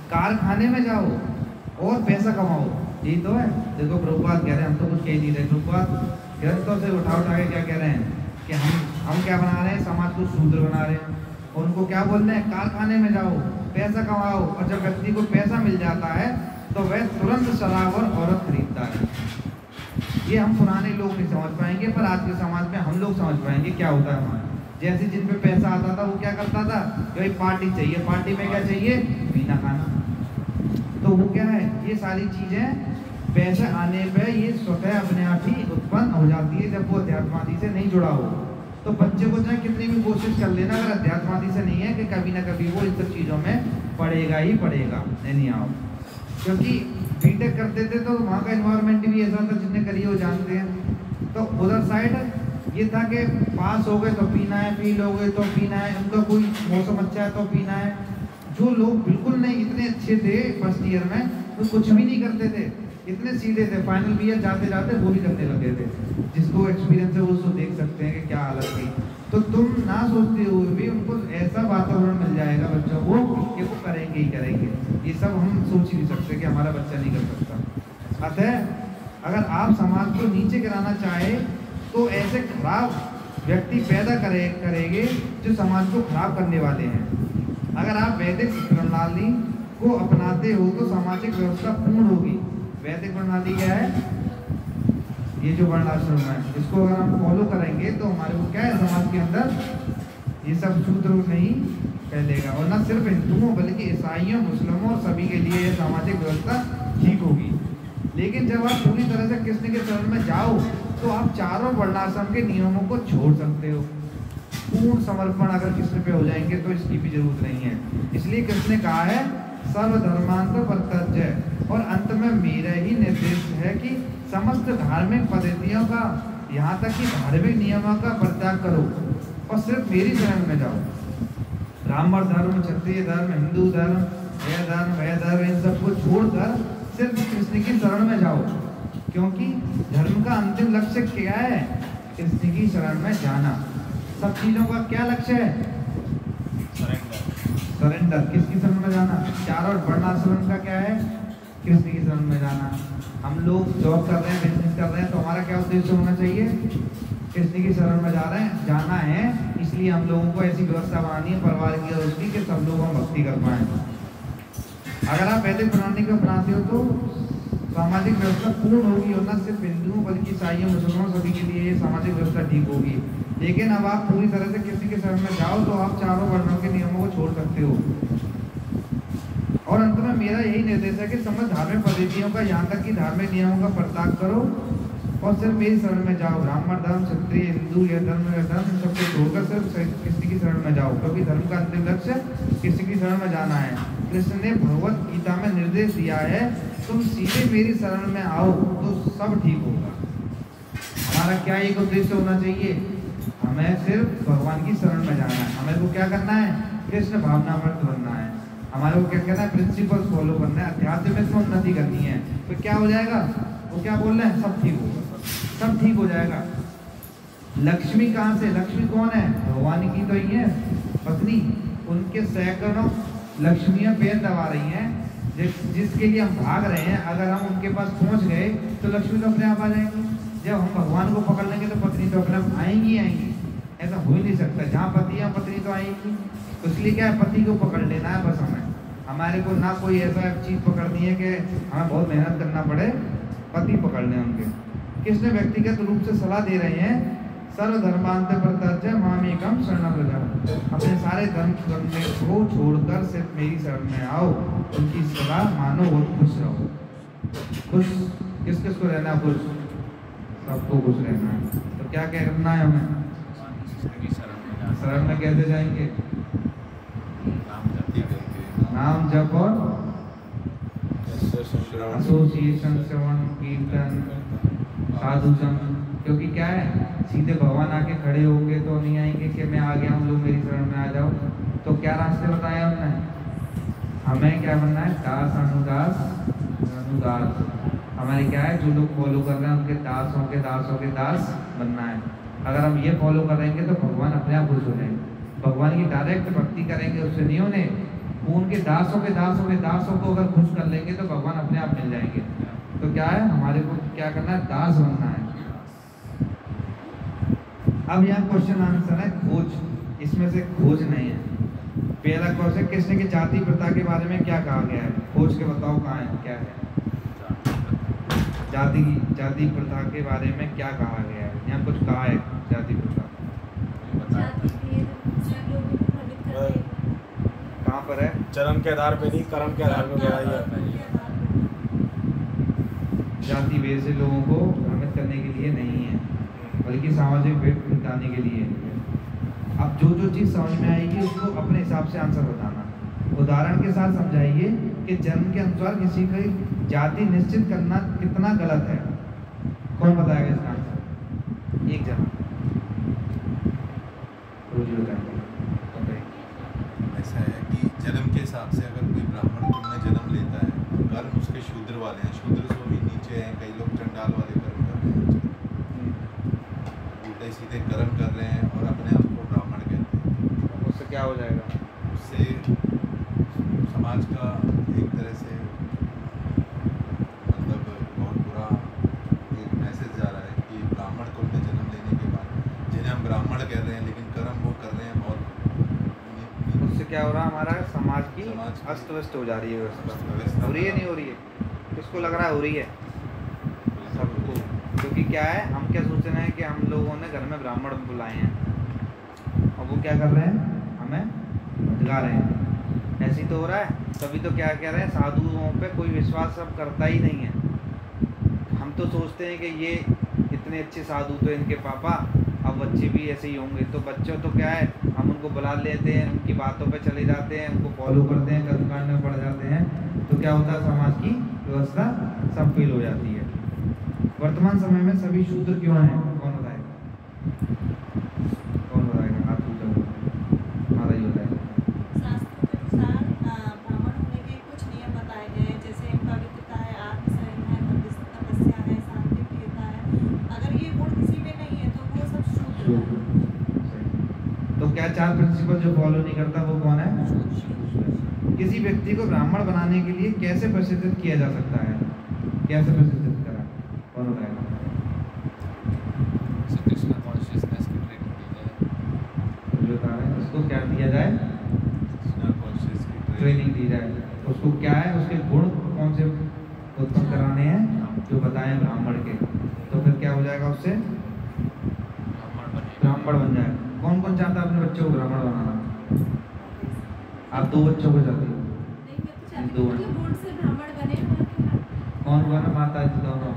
कारखाने में जाओ और पैसा कमाओ, यही तो है। देखो प्रभुपाद कह रहे हैं, हम तो कुछ कह नहीं रहे। प्रभुपाद ग्रंथों से उठा के क्या कह रहे हैं कि हम क्या बना रहे हैं, समाज को शूद्र बना रहे हैं। उनको क्या बोल रहे हैं? कारखाने में जाओ, पैसा कमाओ। और जब व्यक्ति को पैसा मिल जाता है तो वह तुरंत शराब और औरत खरीदता है। ये हम पुराने लोग नहीं समझ पाएंगे, पर आज के समाज में हम लोग समझ पाएंगे क्या होता है हमारा। जैसे जिन पे पैसा आता था वो क्या करता था कि भाई पार्टी चाहिए, पार्टी में क्या चाहिए? पीना खाना। तो वो क्या है, ये सारी चीज़ें पैसे आने पे ये स्वतः अपने आप ही उत्पन्न हो जाती है जब वो अध्यात्मादि से नहीं जुड़ा हो। तो बच्चे को चाहे कितनी भी कोशिश कर लेना, अगर अध्यात्मादि से नहीं है कि कभी ना कभी वो इन सब चीज़ों में पड़ेगा ही पड़ेगा। नहीं आओ, क्योंकि बीटेक करते थे तो वहाँ का इन्वायरमेंट भी ऐसा था, जितने करिए वो जानते हैं। तो उधर साइड ये था कि पास हो गए तो पीना है, फेल हो गए तो पीना है, उनका कोई मौसम अच्छा है तो पीना है। जो लोग बिल्कुल नहीं इतने अच्छे थे फर्स्ट ईयर में, वो कुछ भी नहीं करते थे, इतने सीधे थे, फाइनल ईयर जाते जाते वो भी करने लगे थे। जिसको एक्सपीरियंस है वो उसको देख सकते हैं कि क्या हालत थी। तो तुम ना सोचते हुए भी उनको ऐसा वातावरण मिल जाएगा बच्चों को कि वो करेंगे ही करेंगे। ये सब हम सोच ही नहीं सकते कि हमारा बच्चा नहीं कर सकता। अतः अगर आप समाज को नीचे गिराना चाहे तो ऐसे खराब व्यक्ति पैदा करेंगे जो समाज को खराब करने वाले हैं। अगर आप वैदिक प्रणाली को अपनाते हो तो सामाजिक व्यवस्था पूर्ण होगी। वैदिक प्रणाली क्या है? ये जो वर्णाश्रम है, इसको अगर हम फॉलो करेंगे तो हमारे को क्या है, समाज के अंदर ये सब सूत्र नहीं फैलेगा। और न सिर्फ हिंदुओं बल्कि ईसाइयों, मुस्लिमों और सभी के लिए यह सामाजिक व्यवस्था ठीक होगी। लेकिन जब आप पूरी तरह से कृष्ण के शरण में जाओ तो आप चारों वर्णाश्रम के नियमों को छोड़ सकते हो। पूर्ण समर्पण अगर कृष्ण पे हो जाएंगे तो इसकी भी जरूरत नहीं है। इसलिए कृष्ण ने कहा है सर्वधर्मांतर परित्यज्य, और अंत में मेरा ही निर्देश है कि समस्त धार्मिक पद्धतियों का, यहाँ तक कि धार्मिक नियमों का परित्याग करो और सिर्फ मेरी शरण में जाओ। ब्राह्मण धर्म, क्षत्रिय धर्म, हिंदू धर्म, यह धर्म, वह धर्म, इन सबको छोड़कर सिर्फ कृष्ण की शरण में जाओ। क्योंकि धर्म का अंतिम लक्ष्य क्या है? कृष्ण की शरण में जाना। सब चीज़ों का क्या लक्ष्य है? सरेंडर। किसकी शरण में जाना? चारों वर्णाश्रम का क्या है? कृष्ण की शरण में जाना। हम लोग जॉब कर रहे हैं, बिजनेस कर रहे हैं, तो हमारा क्या उद्देश्य होना चाहिए? कृष्ण की शरण में जाना है। इसलिए हम लोगों को ऐसी व्यवस्था बनानी है परिवार की और उसकी कि सब लोग हम भक्ति कर पाएँ। अगर आप वैदिक प्रणाली को अपनाते हो तो सामाजिक व्यवस्था पूर्ण होगी और न सिर्फ हिंदुओं बल्कि ईसाइयों मुसलमानों सभी के लिए ये सामाजिक व्यवस्था ठीक होगी। लेकिन अब आप पूरी तरह से किसी के शरण में जाओ तो आप चारों वर्णों के नियमों को छोड़ सकते हो। और अंत में मेरा यही निर्देश है कि समस्त धार्मिक पद्धतियों का, यहाँ तक कि धार्मिक नियमों का परित्याग करो और सिर्फ मेरी शरण में जाओ। ब्राह्मण धर्म, क्षत्रिय, हिंदू या धर्म इन सबको छोड़कर सिर्फ किसी की शरण में जाओ, क्योंकि धर्म का अंतिम लक्ष्य किसी की शरण में जाना है। कृष्ण ने भगवत गीता में निर्देश दिया है, तुम सीधे मेरी शरण में आओ तो सब ठीक होगा। हमारा क्या एक उद्देश्य होना चाहिए? हमें सिर्फ भगवान की शरण में जाना है। हमें को क्या करना है? कृष्ण भावनामृत बनना है। हमारे को क्या करना है? प्रिंसिपल्स फॉलो करना है, अध्यात्म में उन्नति करनी है। तो क्या हो जाएगा? वो क्या बोल रहे हैं? सब ठीक होगा, सब ठीक हो जाएगा। लक्ष्मी कहाँ से? लक्ष्मी कौन है? भगवान की तो ही है पत्नी। उनके सैकड़ों लक्ष्मियाँ पैर दबा रही हैं, जिसके लिए हम भाग रहे हैं। अगर हम उनके पास पहुंच गए तो लक्ष्मी तो अपने आप आ जाएंगी। जब हम भगवान को पकड़ लेंगे तो पत्नी तो अपने आप आएंगी आएंगी। ऐसा हो ही नहीं सकता, जहाँ पति है पत्नी तो आएंगी। तो इसलिए क्या है, पति को पकड़ लेना है बस। हमारे को ना कोई ऐसा चीज़ पकड़नी है कि हमें बहुत मेहनत करना पड़े, पति पकड़ लें उनके। कृष्ण व्यक्तिगत रूप से सलाह दे रहे हैं, सर्वधर्मांत प्रत्यक्ष मामेकम शरणं व्रज। अपने सारे धर्म को छोड़कर सिर्फ मेरी शरण में आओ, उनकी सलाह मानो और खुश रहो। खुश किस किस को रहना? खुश, सबको खुश रहना है। तो क्या करना है हमें? शरण में कैसे जाएंगे? नाम जप और एसोसिएशन, श्रवण, कीर्तन, साधु संग। क्योंकि क्या है, सीधे भगवान आके खड़े होंगे तो नहीं आएंगे कि मैं आ गया हूँ, लोग मेरी शरण में आ जाओ। तो क्या रास्ते बताए हमने? हमें क्या बनना है? दास अनुदास अनुदास। हमारे क्या है, जो लोग फॉलो कर रहे हैं उनके दासों के दास बनना है। अगर हम ये फॉलो करेंगे तो भगवान अपने आप खुश हो जाएंगे। भगवान की डायरेक्ट भक्ति करेंगे, उससे नहीं होने। उनके दासों के दासों को अगर खुश कर लेंगे तो भगवान अपने आप मिल जाएंगे। तो क्या है, हमारे को क्या करना है? दास बनना है। अब यहाँ क्वेश्चन आंसर है खोज। इसमें से खोज नहीं है। पहला क्वेश्चन, कृष्ण की जाति प्रथा के बारे में क्या कहा गया है? खोज के बताओ कहाँ है, क्या है? जाति प्रथा के बारे में क्या कहा गया है? यहाँ कुछ कहा है जाति प्रथा? कहाँ पर है? जन्म के आधार पे नहीं, कर्म के आधार पे गया है। जाति भेद से लोगों को भ्रमित करने के लिए नहीं है, बल्कि सामाजिक भेद मिटाने के लिए। अब जो चीज़ समझ में आएगी उसको अपने हिसाब से आंसर बताना। उदाहरण के साथ समझाइए कि जन्म के अनुसार किसी की जाति निश्चित करना कितना गलत है। कौन बताएगा इसका आंसर? एक जना रोज बताएंगे। ऐसा है कि जन्म के हिसाब से अगर कोई ब्राह्मण कुल में जन्म लेता है, कर्म उसके शूद्र वाले हैं, शूद्र से भी नीचे हैं, कई लोग चंडाल वाले कर्म कर रहे हैं, उल्टे सीधे कर्म कर रहे हैं और अपने आप को ब्राह्मण कहते हैं। उससे क्या हो जाएगा? उससे समाज का एक तरह से मतलब बहुत बुरा एक मैसेज जा रहा है कि ब्राह्मण कुल में जन्म लेने के बाद जिन्हें हम ब्राह्मण कह रहे हैं लेकिन कर्म वो कर रहे हैं बहुत। उससे क्या हो रहा है? हमारा समाज की अस्त व्यस्त हो जा रही है व्यवस्था। हो रही है, नहीं हो रही है? किसको लग रहा है हो रही है? सबको। क्योंकि क्या है, हम क्या सोच रहे हैं कि हम लोगों ने घर में ब्राह्मण बुलाए हैं और वो क्या कर रहे हैं? हमें भटका रहे हैं। ऐसे ही तो हो रहा है। तभी तो क्या कह रहे हैं, साधुओं पे कोई विश्वास अब करता ही नहीं है। हम तो सोचते हैं कि ये इतने अच्छे साधु तो इनके पापा, अब बच्चे भी ऐसे ही होंगे। तो बच्चों तो क्या है, हम उनको बुला लेते हैं, उनकी बातों पे चले जाते हैं, उनको फॉलो करते हैं, कर्मकांड में पड़ जाते हैं। तो क्या होता है, समाज की व्यवस्था सब फेल हो जाती है। वर्तमान समय में सभी शूद्र क्यों हैं? कौन बताएगा? कौन बताएगा? आप पूछो, हमारा ही बताएगा। शास्त्रों के अनुसार ब्राह्मण होने के कुछ नियम बताए गए हैं, जैसे पवित्रता है, आत्मसंयम है, तपस्या है, शांति प्रियता है। अगर ये गुण किसी में नहीं है तो वो सब शूद्र है। तो क्या चार प्रिंसिपल जो फॉलो नहीं करता वो कौन है? किसी व्यक्ति को ब्राह्मण बनाने के लिए कैसे प्रशिक्षित किया जा सकता है? कैसे प्रशिक्षित करा? कौन बताएगा? कृष्णा कॉन्शियसनेस की ट्रेनिंग दी जाए। जो बता रहे हैं उसको क्या दिया जाए? कृष्णा कॉन्शियस की ट्रेनिंग दी जाए। उसको क्या है, उसके गुण कौन से उत्पन्न कराने हैं जो बताएं ब्राह्मण के, तो फिर क्या हो जाएगा उससे? ब्राह्मण बन जाएगा। कौन कौन चाहता है अपने बच्चों को ब्राह्मण बनाना? आप 2 बच्चों को चाहती हो? नहीं, मैं तो चाहती दो हूँ कि गुण से ब्राह्मण बने कौन कौन माता जी दोनों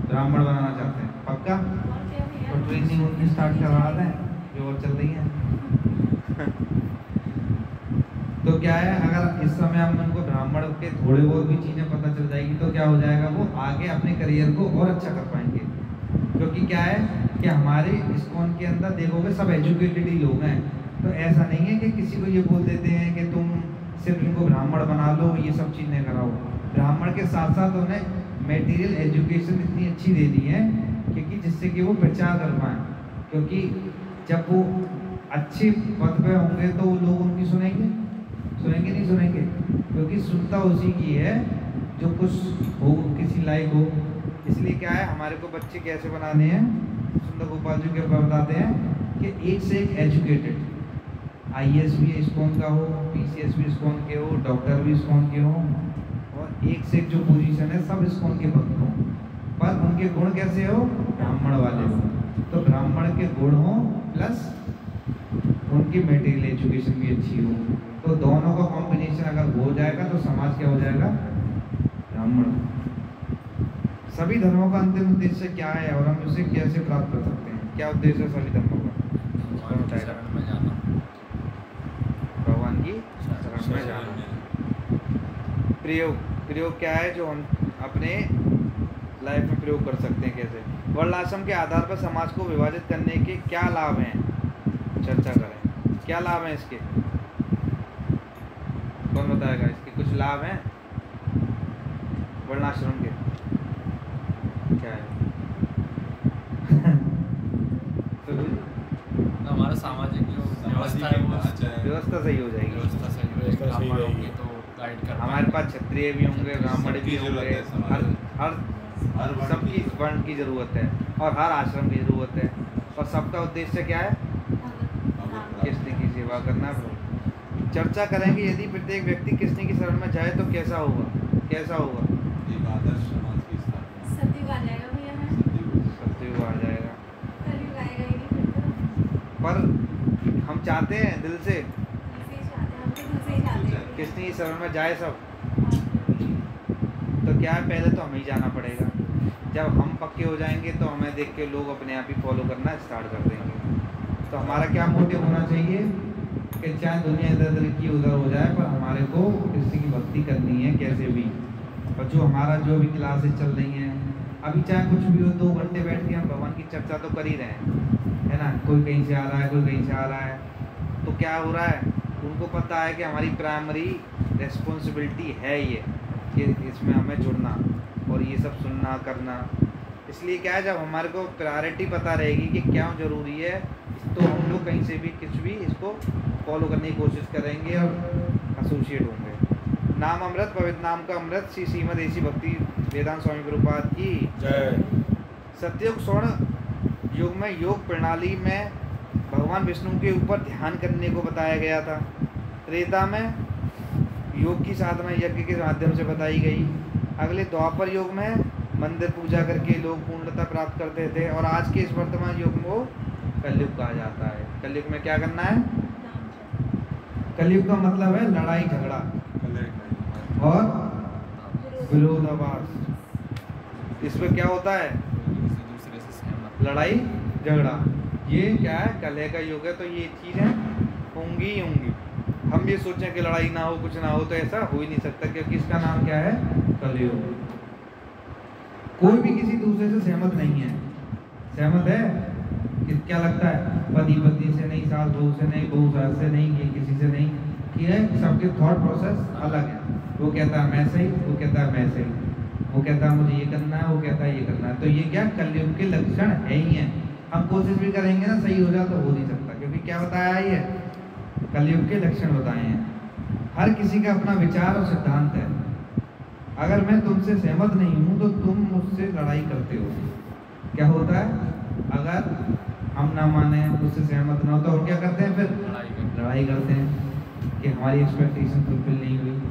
ब्राह्मण बनाना चाहते हैं? पक्का? और क्या भैया? तो ट्रेनिंग उनकी स्टार्ट करवा दें जो और चल रही है। तो क्या है, अगर इस समय हम उनको ब्राह्मण के थोड़े बहुत भी चीज़ें पता चल जाएगी तो क्या हो जाएगा, वो आगे अपने करियर को और अच्छा कर पाएंगे। क्योंकि क्या है कि हमारे इस्कॉन के अंदर देखोगे सब एजुकेटेड ही लोग हैं, तो ऐसा नहीं है कि किसी को ये बोल देते हैं कि तुम सिर्फ इनको ब्राह्मण बना लो, ये सब चीज़ें कराओ। ब्राह्मण के साथ साथ उन्हें मेटीरियल एजुकेशन इतनी अच्छी दे दी है क्योंकि जिससे कि वो प्रचार कर पाएँ। क्योंकि जब वो अच्छे पद पे होंगे तो लोग उनकी सुनेंगे नहीं सुनेंगे, क्योंकि सुनता उसी की है जो कुछ हो, किसी लायक हो। इसलिए क्या है, हमारे को बच्चे कैसे बनाने हैं, सुंदर गोपाल जी के बताते हैं कि एक से एक एजुकेटेड, IAS भी इस्कॉन का हो, PCS भी इस्कॉन के हो, डॉक्टर भी इस्कॉन के हो, और एक से एक जो पोजीशन है सब इस्कॉन के भक्त हों, पर उनके गुण कैसे हो, ब्राह्मण वाले हो। तो ब्राह्मण के गुण हो प्लस उनकी मेटीरियल एजुकेशन भी अच्छी हो, तो दोनों का कॉम्बिनेशन अगर हो जाएगा तो समाज क्या हो जाएगा, ब्राह्मण। सभी धर्मों का अंतिम उद्देश्य क्या है और हम उसे कैसे प्राप्त कर सकते हैं? क्या उद्देश्य है सभी धर्मों का? भगवान की शरण में जाना। भगवान की शरण में जाना। प्रयोग क्या है जो हम अपने लाइफ में प्रयोग कर सकते हैं? कैसे? वर्णाश्रम के आधार पर समाज को विभाजित करने के क्या लाभ हैं, चर्चा करें। क्या लाभ हैं इसके? कौन बताएगा? इसके कुछ लाभ हैं वर्णाश्रम के? क्या है? तो हमारा सामाजिक जो व्यवस्था है वो व्यवस्था सही हो जाएगी। व्यवस्था सही हो व्यवस्था सही ब्राह्मण रहेगी। होंगे तो गाइड कर हमारे पास क्षत्रिय भी होंगे, ब्राह्मण भी होंगे, हर सबकी वर्ण की जरूरत है और हर आश्रम की जरूरत है, और सबका उद्देश्य क्या है, कृष्ण की सेवा करना। चर्चा करेंगे यदि प्रत्येक व्यक्ति कृष्ण की शरण में जाए तो कैसा होगा? कैसा होगा? एक आदर्श समाज की स्थापना। सतयुग आ जाएगा भैया, है सतयुग आ जाएगा। कलयुग आएगा ही नहीं फिर तो। पर हम चाहते हैं दिल से दिल से ही चाहते हैं, हम तो दिल से ही चाहते हैं। कृष्ण की शरण में जाए सब, तो क्या है, पहले तो हमें ही जाना पड़ेगा। जब हम पक्के हो जाएंगे तो हमें देख के लोग अपने आप ही फॉलो करना स्टार्ट कर देंगे। तो हमारा क्या मोटिव होना चाहिए कि चाहे दुनिया इधर उधर की उधर हो जाए, पर हमारे को कृष्ण की भक्ति करनी है कैसे भी। और जो हमारा जो भी क्लासेस चल रही हैं, अभी चाहे कुछ भी हो 2 घंटे बैठ के हम भगवान की चर्चा तो कर ही रहे हैं, है ना। कोई कहीं से आ रहा है, कोई कहीं से आ रहा है, तो क्या हो रहा है, उनको पता है कि हमारी प्राइमरी रिस्पॉन्सिबिलिटी है ये कि इसमें हमें जुड़ना और ये सब सुनना करना। इसलिए क्या है, जब हमारे को प्रायोरिटी पता रहेगी कि क्या ज़रूरी है, तो हम लोग कहीं से भी कुछ भी इसको फॉलो करने की कोशिश करेंगे और एसोसिएट होंगे। नाम अमृत, पवित्र नाम का अमृत। श्री श्रीमद ऐसी भक्ति वेदांत स्वामी प्रभुपाद की जय। सतयुग स्वर्ण युग में योग प्रणाली में भगवान विष्णु के ऊपर ध्यान करने को बताया गया था। त्रेता में योग की साधना यज्ञ के माध्यम से बताई गई। अगले द्वापर युग में मंदिर पूजा करके लोग पूर्णता प्राप्त करते थे, और आज के इस वर्तमान युग को कलयुग कहा जाता है। कलयुग में क्या करना है? कलयुग का मतलब है लड़ाई झगड़ा और विरोधाभास। इसमें क्या होता है? दूसरे से सहमत। लड़ाई झगड़ा। ये क्या है? कलह का युग है, तो ये चीज़ें होंगी ही होंगी। हम ये सोचें कि लड़ाई ना हो, कुछ ना हो, तो ऐसा हो ही नहीं सकता, क्योंकि इसका नाम क्या है? कलयुग। कोई भी किसी दूसरे से सहमत नहीं है। सहमत है? क्या लगता है? पति पत्नी से नहीं, सास बहू से नहीं, बहू सास से नहीं, ये किसी से नहीं, कि है सबके थॉट प्रोसेस अलग है। वो कहता है मैं सही, वो कहता है मैं सही, वो कहता है मुझे ये करना है, वो कहता है ये करना है। तो ये क्या कलयुग के लक्षण है ही हैं। हम कोशिश भी करेंगे ना सही हो जाए तो हो नहीं सकता, क्योंकि क्या बताया है? कलयुग के लक्षण बताए हैं। हर किसी का अपना विचार और सिद्धांत है। अगर मैं तुमसे सहमत नहीं हूँ तो तुम मुझसे लड़ाई करते हो। क्या होता है? अगर हम ना माने, मुझसे सहमत ना हो, तो हम क्या करते हैं? फिर लड़ाई करते हैं कि हमारी एक्सपेक्टेशन फुलफिल नहीं हुई,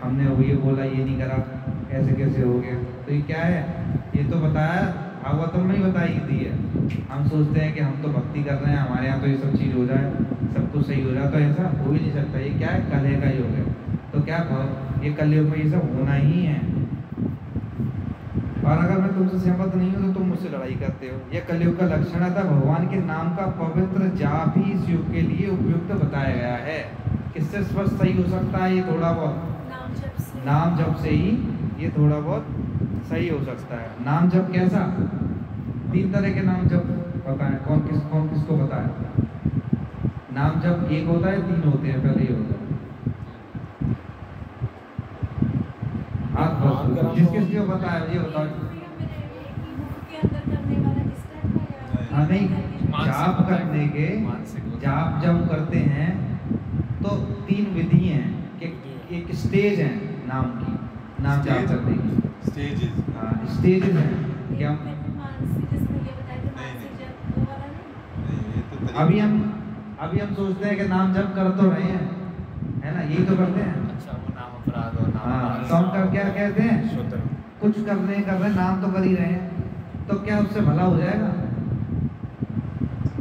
हमने वो ये बोला, ये नहीं करा। ऐसे कैसे हो गया। तो ये क्या है, ये तो बताया भागवतम में ही बताई दी है। हम सोचते हैं कि हम तो भक्ति कर रहे हैं, हमारे यहाँ तो ये सब चीज़ हो जाए, सब कुछ सही हो जाए, तो ऐसा हो ही नहीं सकता। ये क्या है, कलह का योग है। तो क्या ये कलयुग में ये सब होना ही है। और अगर मैं तुमसे सहमत नहीं हूँ तो तुम मुझसे लड़ाई करते हो। यह कलयुग का लक्षण है। भगवान के नाम का पवित्र जाप ही इस युग के लिए उपयुक्त बताया गया है। किससे स्पष्ट सही हो सकता है ये थोड़ा बहुत? नाम जप से ही ये थोड़ा बहुत सही हो सकता है। नाम जप कैसा? 3 तरह के नाम जप बताएं, कौन किसको बताए? नाम जप एक होता है, 3 होते हैं, पहले ये होता है। जिस किसको बताया ये बताओ। हाँ नहीं, जाप करने के जाप जब करते हैं तो 3 विधि हैं कि एक स्टेज है नाम की, नाम जाप करने की स्टेजेस। हाँ स्टेजेस हैं क्या? अभी हम सोचते हैं कि नाम जप कर तो रहे हैं, है ना, यही तो करते हैं। अच्छा, वो नाम अपराध और नाम हाँ, अपराध। तो हम कर क्या कहते हैं, शुद्ध कुछ कर रहे हैं, नाम तो कर ही रहे हैं, तो क्या उससे भला हो जाएगा?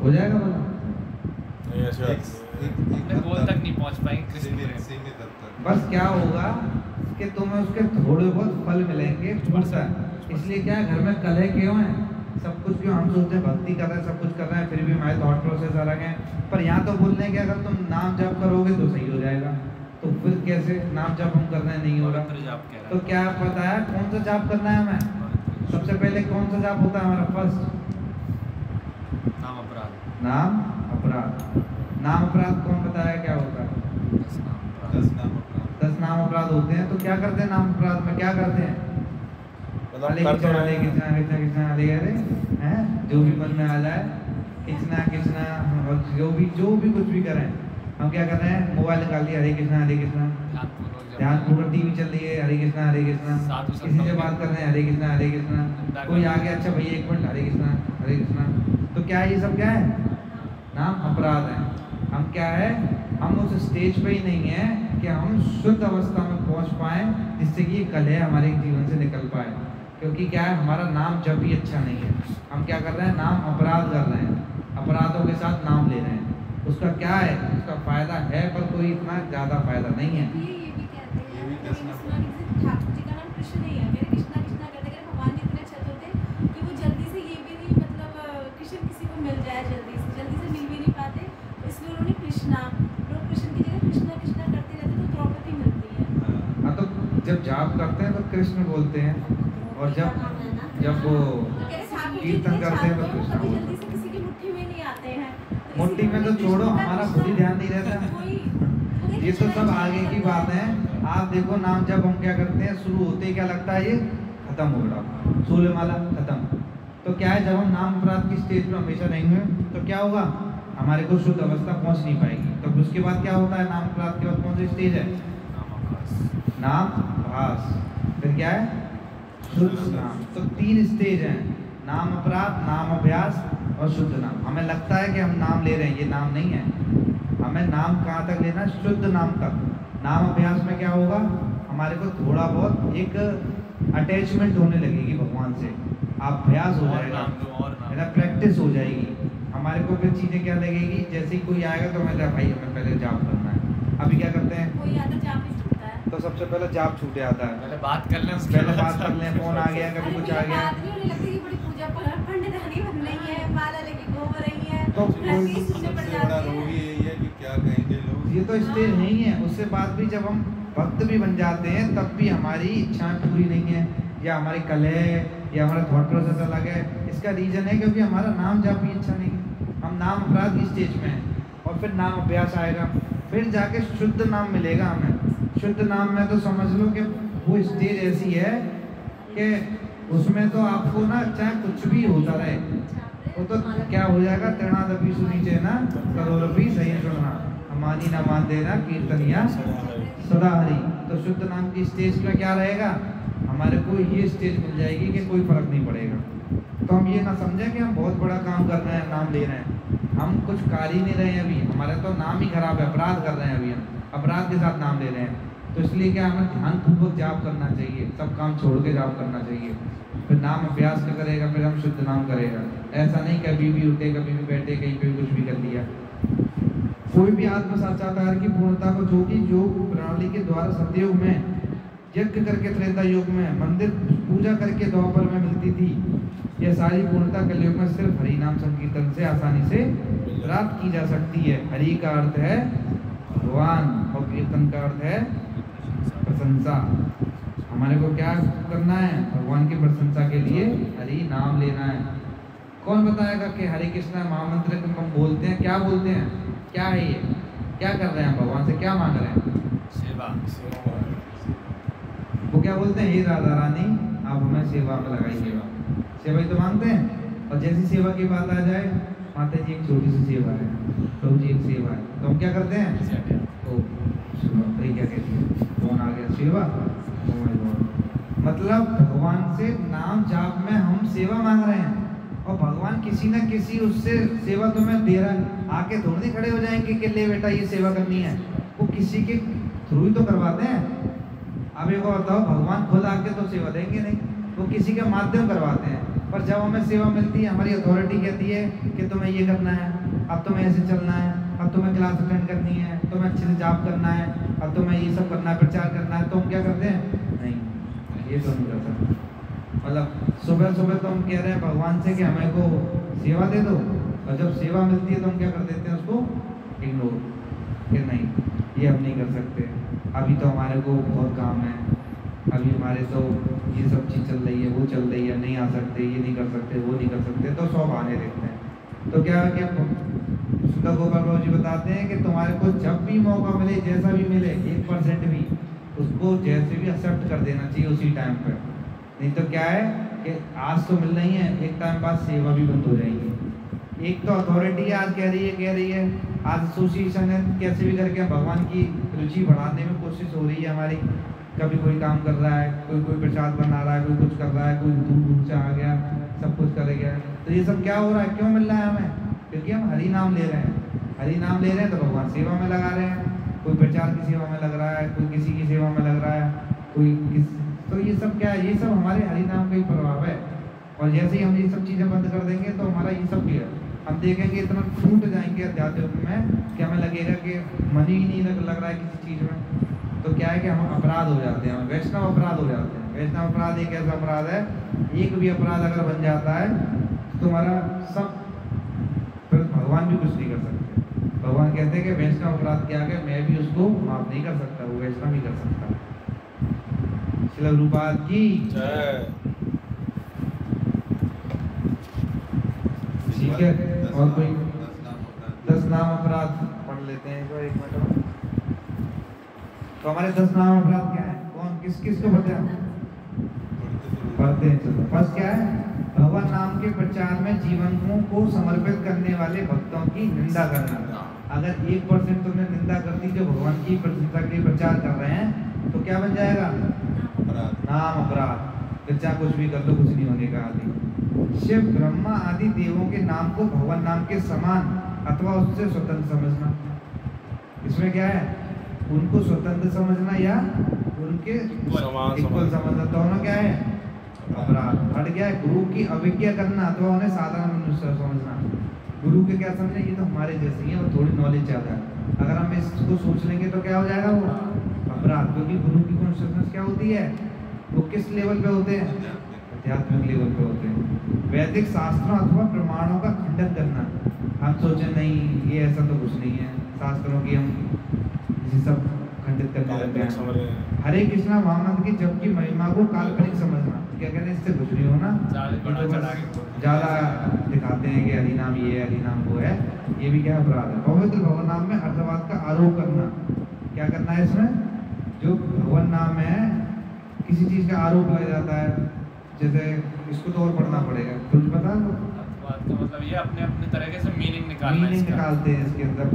हो जाएगा भला? नहीं, ऐसी बात नहीं। अपने गोल तक नहीं पहुंच पाएंगे कृष्ण प्रेम। बस क्या होगा कि तुम्हें उसके थोड़े बहुत फल मिलेंगे, पूछता है। इसलिए क्या है, घर में कलह क्यों है? सब कुछ क्यों? हम सोचते हैं भक्ति कर रहे हैं, सब कुछ कर रहे हैं, फिर भी हमारे थॉट प्रोसेस अलग हैं। पर यहाँ तो बोल रहे हैं कि अगर तुम नाम जप करोगे तो सही हो जाएगा। तो फिर कैसे? नाम जप हम कर रहे हैं, नहीं हो रहा। पवित्र जाप कह रहा तो क्या पता है कौन सा जाप करना है हमें? सबसे पहले कौन सा जाप होता है हमारा? फर्स्ट नाम अपराध। नाम अपराध। नाम अपराध कौन बताया क्या होता है? 10 नाम अपराध। 10 नाम अपराध होते हैं। तो क्या करते हैं नाम अपराध में? क्या करते हैं? मतलब हरे कर तो कृष्णा रहे हरे हैं। कृष्णा कृष्णा कृष्णा हरे हरे, हैं जो भी मन में आ जाए, कृष्णा कृष्णा, और जो भी कुछ भी करें, हम क्या कर रहे हैं? मोबाइल निकाल लिया, हरे कृष्णा ध्यानपूर्वक, टीवी चल रही है, हरे कृष्णा साधु संतों किसी से के- बात कर रहे हैं, हरे कृष्णा, कोई आ गया, अच्छा भैया 1 मिनट, हरे कृष्णा। तो क्या है ये सब? क्या है? नाम अपराध है। हम क्या है, हम उस स्टेज पे ही नहीं है कि हम शुद्ध अवस्था में पहुंच पाए जिससे कि ये कलह हमारे जीवन से निकल पाए। क्योंकि क्या है, हमारा नाम जब भी अच्छा नहीं है। हम क्या कर रहे हैं? नाम अपराध कर रहे हैं, अपराधों के साथ नाम ले रहे हैं। उसका क्या है? उसका फायदा है पर कोई इतना ज़्यादा फायदा नहीं है। ये भी कहते ये हैं भी कि कृष्णा ठाकुर जी का नाम कृष्ण नहीं है, कहते कृष्णा कृष्णा करते करते भगवान जी इतने अच्छे होते कि वो जल्दी से ये भी नहीं, मतलब कृष्ण किसी को मिल जाए जल्दी से मिल भी नहीं पाते, इसलिए उन्होंने कृष्णा, लोग कृष्ण की जगह कृष्णा कृष्णा करते रहते तो द्रौपदी मिलती है। हाँ, तो जब जाप करते हैं तो कृष्ण बोलते हैं, और जब वो कीर्तन करते हैं तो कृष्ण कभी बोलते जल्दी हैं। से किसी की मुट्ठी में नहीं आते हैं। मुट्ठी में तो छोड़ो, हमारा खुद ही ध्यान नहीं रहता है। ये तो सब आगे की बात है। आप देखो नाम जब हम क्या करते हैं, शुरू होते ही क्या लगता है, ये खत्म हो रहा, 16 माला खत्म। तो क्या है, जब हम नाम अपराध की स्टेज पर हमेशा रहेंगे तो क्या होगा, हमारे को शुद्ध अवस्था पहुंच नहीं पाएगी। तो उसके बाद क्या होता है, नाम अपराध के बाद कौन सी स्टेज है? नाम भास। फिर क्या है? शुद्ध नाम। तो 3 स्टेज हैं, नाम अपराध, नाम अभ्यास और शुद्ध नाम। हमें लगता है कि हम नाम ले रहे हैं, ये नाम नहीं है। हमें नाम कहाँ तक लेना है? शुद्ध नाम तक। नाम अभ्यास में क्या होगा, हमारे को थोड़ा बहुत एक अटैचमेंट होने लगेगी भगवान से, अभ्यास हो जाएगा, मेरा प्रैक्टिस हो जाएगी। हमारे को फिर चीज़ें क्या लगेगी, जैसे ही कोई आएगा तो मैं भाई हमें पहले जाप करना है। अभी क्या करते हैं, कोई आता जाप ही छूटता है। तो सबसे पहले जाप छूटे आता है, पहले बात कर लें, उसके पहले बाद बात कर लें, फोन आ गया, कभी कुछ आ गया। आदमी उन्हें लगता है कि बड़ी पूजा पंडितानी बन रही है, माला लेके घूम रही है, तो प्रैक्टिस सुनने पड़ सबसे बड़ा जाती रोग है। यही है कि क्या कहेंगे लोग। ये तो स्टेज नहीं है। उससे बाद भी जब हम भक्त भी बन जाते हैं तब भी हमारी इच्छाएं पूरी नहीं है, या हमारी कलह या हमारा थॉट प्रोसेस अलग है। इसका रीज़न है क्योंकि हमारा नाम जप ही अच्छा नहीं है। हम नाम अपराध की स्टेज में हैं, और फिर नाम अभ्यास आएगा, फिर जाके शुद्ध नाम मिलेगा हमें। शुद्ध नाम में तो समझ लो कि वो स्टेज ऐसी है कि उसमें तो आपको ना चाहे कुछ भी होता रहे, वो तो क्या हो जाएगा, तृणादपि सुनीचे ना करोरपि सही सुनना, हमारी ना मान देना कीर्तनिया सदा हरि। तो शुद्ध नाम की स्टेज में क्या रहेगा, हमारे को ये स्टेज मिल जाएगी कि कोई फर्क नहीं पड़ेगा। तो हम ये ना समझें कि हम बहुत बड़ा काम कर रहे हैं, नाम ले रहे हैं, हम कुछ कर ही नहीं रहे हैं अभी, हमारा तो नाम ही खराब है, अपराध कर रहे हैं अभी, हम अपराध के साथ नाम ले रहे हैं। तो इसलिए क्या हमें ध्यानपूर्वक जाप करना चाहिए, सब काम छोड़ के जाप करना चाहिए। फिर नाम अभ्यास का करेगा, फिर हम शुद्ध नाम करेगा। ऐसा नहीं कभी भी उठे, कभी भी बैठे, कहीं पे भी कुछ भी कर लिया। कोई भी आत्म साक्षात्कार की पूर्णता को जो कि योग प्रणाली के द्वारा सतयुग में यज्ञ करके त्रेता युग में मंदिर पूजा करके द्वापर में मिलती थी, यह सारी पूर्णता कलयुग में सिर्फ हरि नाम संकीर्तन से आसानी से प्राप्त की जा सकती है। हरि का अर्थ है भगवान और कीर्तन का अर्थ है प्रशंसा। हमारे को क्या करना है? भगवान की प्रशंसा के लिए हरि नाम लेना है। कौन बताएगा कि हरे कृष्णा महामंत्र हम बोलते हैं, क्या बोलते हैं, क्या है ये, क्या कर रहे हैं, भगवान से क्या मांग रहे हैं? सेवा। वो क्या बोलते हैं? हे राधा रानी आप हमें सेवा में लगाइए। सेवा ही तो मांगते हैं। और जैसी सेवा की बात आ जाए, माता जी एक छोटी सी सेवा है, प्रभु जी एक सेवा है, तो हम क्या करते हैं? तो क्या कहती है, कौन आ गया सेवा। मतलब भगवान से नाम जाप में हम सेवा मांग रहे हैं, और भगवान किसी न किसी उससे सेवा तुम्हें दे रहा है। आके थोड़ी खड़े हो जाएंगे कि ले बेटा ये सेवा करनी है, वो किसी के थ्रू ही तो करवाते हैं। अब एक और बताओ, भगवान खुद आके तो सेवा देंगे नहीं, वो किसी के माध्यम करवाते हैं। पर जब हमें सेवा मिलती है, हमारी अथॉरिटी कहती है कि तुम्हें ये करना है, अब तुम्हें ऐसे चलना है, अब तुम्हें क्लास अटेंड करनी है, तुम्हें अच्छे से जाप करना है, अब तुम्हें ये सब करना है, प्रचार करना है, तो हम क्या करते हैं? नहीं, ये तो नहीं कर सकते। मतलब सुबह सुबह तो हम कह रहे हैं भगवान से कि हमें को सेवा दे दो, और जब सेवा मिलती है तो हम क्या कर देते हैं? उसको इग्नोर, कि नहीं ये हम नहीं कर सकते, अभी तो हमारे को बहुत काम है, अभी हमारे तो ये सब चीज़ चल रही है, वो चल रही है, नहीं आ सकते, ये नहीं कर सकते, वो नहीं कर सकते, तो 100 बहाने देते हैं। तो क्या सुधा गोपाल बाबू जी बताते हैं कि तुम्हारे को जब भी मौका मिले, जैसा भी मिले, 1% भी उसको जैसे भी एक्सेप्ट कर देना चाहिए उसी टाइम पर। नहीं तो क्या है कि आज तो मिल रही है, एक टाइम बाद सेवा भी बंद हो जाएगी। एक तो अथॉरिटी आज कह रही है, आज एसोसिएशन है, कैसे भी करके भगवान की रुचि बढ़ाने में कोशिश हो रही है हमारी। कभी कोई काम कर रहा है, कोई प्रसाद बना रहा है, कोई कुछ कर रहा है, कोई दूर दूर से आ गया, सब कुछ करेगा। तो ये सब क्या हो रहा है, क्यों मिल रहा है हमें? क्योंकि हम हरि नाम ले रहे हैं। हरि नाम ले रहे हैं तो भगवान सेवा में लगा रहे हैं। कोई प्रचार की सेवा में लग रहा है, कोई किसी की सेवा में लग रहा है, कोई किस, तो ये सब क्या है? ये सब हमारे हरि नाम का ही प्रभाव है। और जैसे ही हम ये सब चीज़ें बंद कर देंगे तो हमारा ये सब भी है, हम देखेंगे इतना छूट जाएंगे अध्यात्म में कि हमें लगेगा कि मन ही नहीं लग रहा है किसी चीज़ में। तो क्या है कि हम अपराध हो जाते हैं, वैष्णव अपराध हो जाते हैं। वैष्णव अपराध एक ऐसा अपराध है, एक भी अपराध अगर बन जाता है तो तुम्हारा सब, फिर भगवान भी कुछ नहीं कर सकते। भगवान कहते हैं कि वैष्णव अपराध के आगे मैं भी उसको माफ नहीं कर सकता, वो वैष्णव ही कर सकता। श्रील रूपाद की जय। ठीक है, और कोई 10 नाम अपराध पढ़ लेते हैं एक मिनट। तो हमारे 10 नाम अपराध क्या है? कौन किस को पता है? पढ़ते हैं, चलो। फर्स्ट क्या है? भगवान नाम के प्रचार में जीवन को समर्पित करने वाले भक्तों की निंदा करना। अगर 1% तुमने निंदा कर दी जो भगवान की प्रशंसा के लिए प्रचार कर रहे हैं, तो क्या बन जाएगा? नाम अपराध। फिर चाहे कुछ भी कर लो, कुछ नहीं होने का। आदि शिव ब्रह्मा आदि देवों के नाम को भगवान नाम के समान अथवा उससे स्वतंत्र समझना। इसमें क्या है? उनको स्वतंत्र समझना या उनके इक्वल समझना, दोनों क्या है? अपराध। हट गया है गुरु की अवज्ञा करना अथवा उन्हें साधारण मनुष्य समझना। गुरु के क्या समझे? ये तो हमारे जैसे ही है, वो थोड़ी नॉलेज ज़्यादा है। अगर हम इसको सोच लेंगे तो क्या हो जाएगा? वो अपराध। क्योंकि गुरु की कॉन्शियसनेस क्या होती है? वो किस लेवल पे होते हैं? आध्यात्मिक लेवल पे होते हैं। वैदिक शास्त्रों अथवा प्रमाणों का खंडन करना। हम सोचे नहीं ये ऐसा तो कुछ नहीं है, शास्त्रों की हम इसी सब खंडित करने लगते हैं। हरे कृष्णा महामंत्र की जप की महिमा को काल्पनिक समझना। क्या कहते हैं? इससे कुछ नहीं होना, ज़्यादा दिखाते हैं कि हरि नाम ये है, हरि नाम वो है, ये भी क्या अपराध है। पवित्र भगवान नाम में अर्थवाद का आरोप करना। क्या करना है इसमें? जो भगवान नाम है किसी चीज़ का आरोप लग जाता है, जैसे इसको तो और पढ़ना पड़ेगा, कुछ बता दो। मतलब ये अपने अपने तरीके से मीनिंग निकालते हैं इसके अंदर,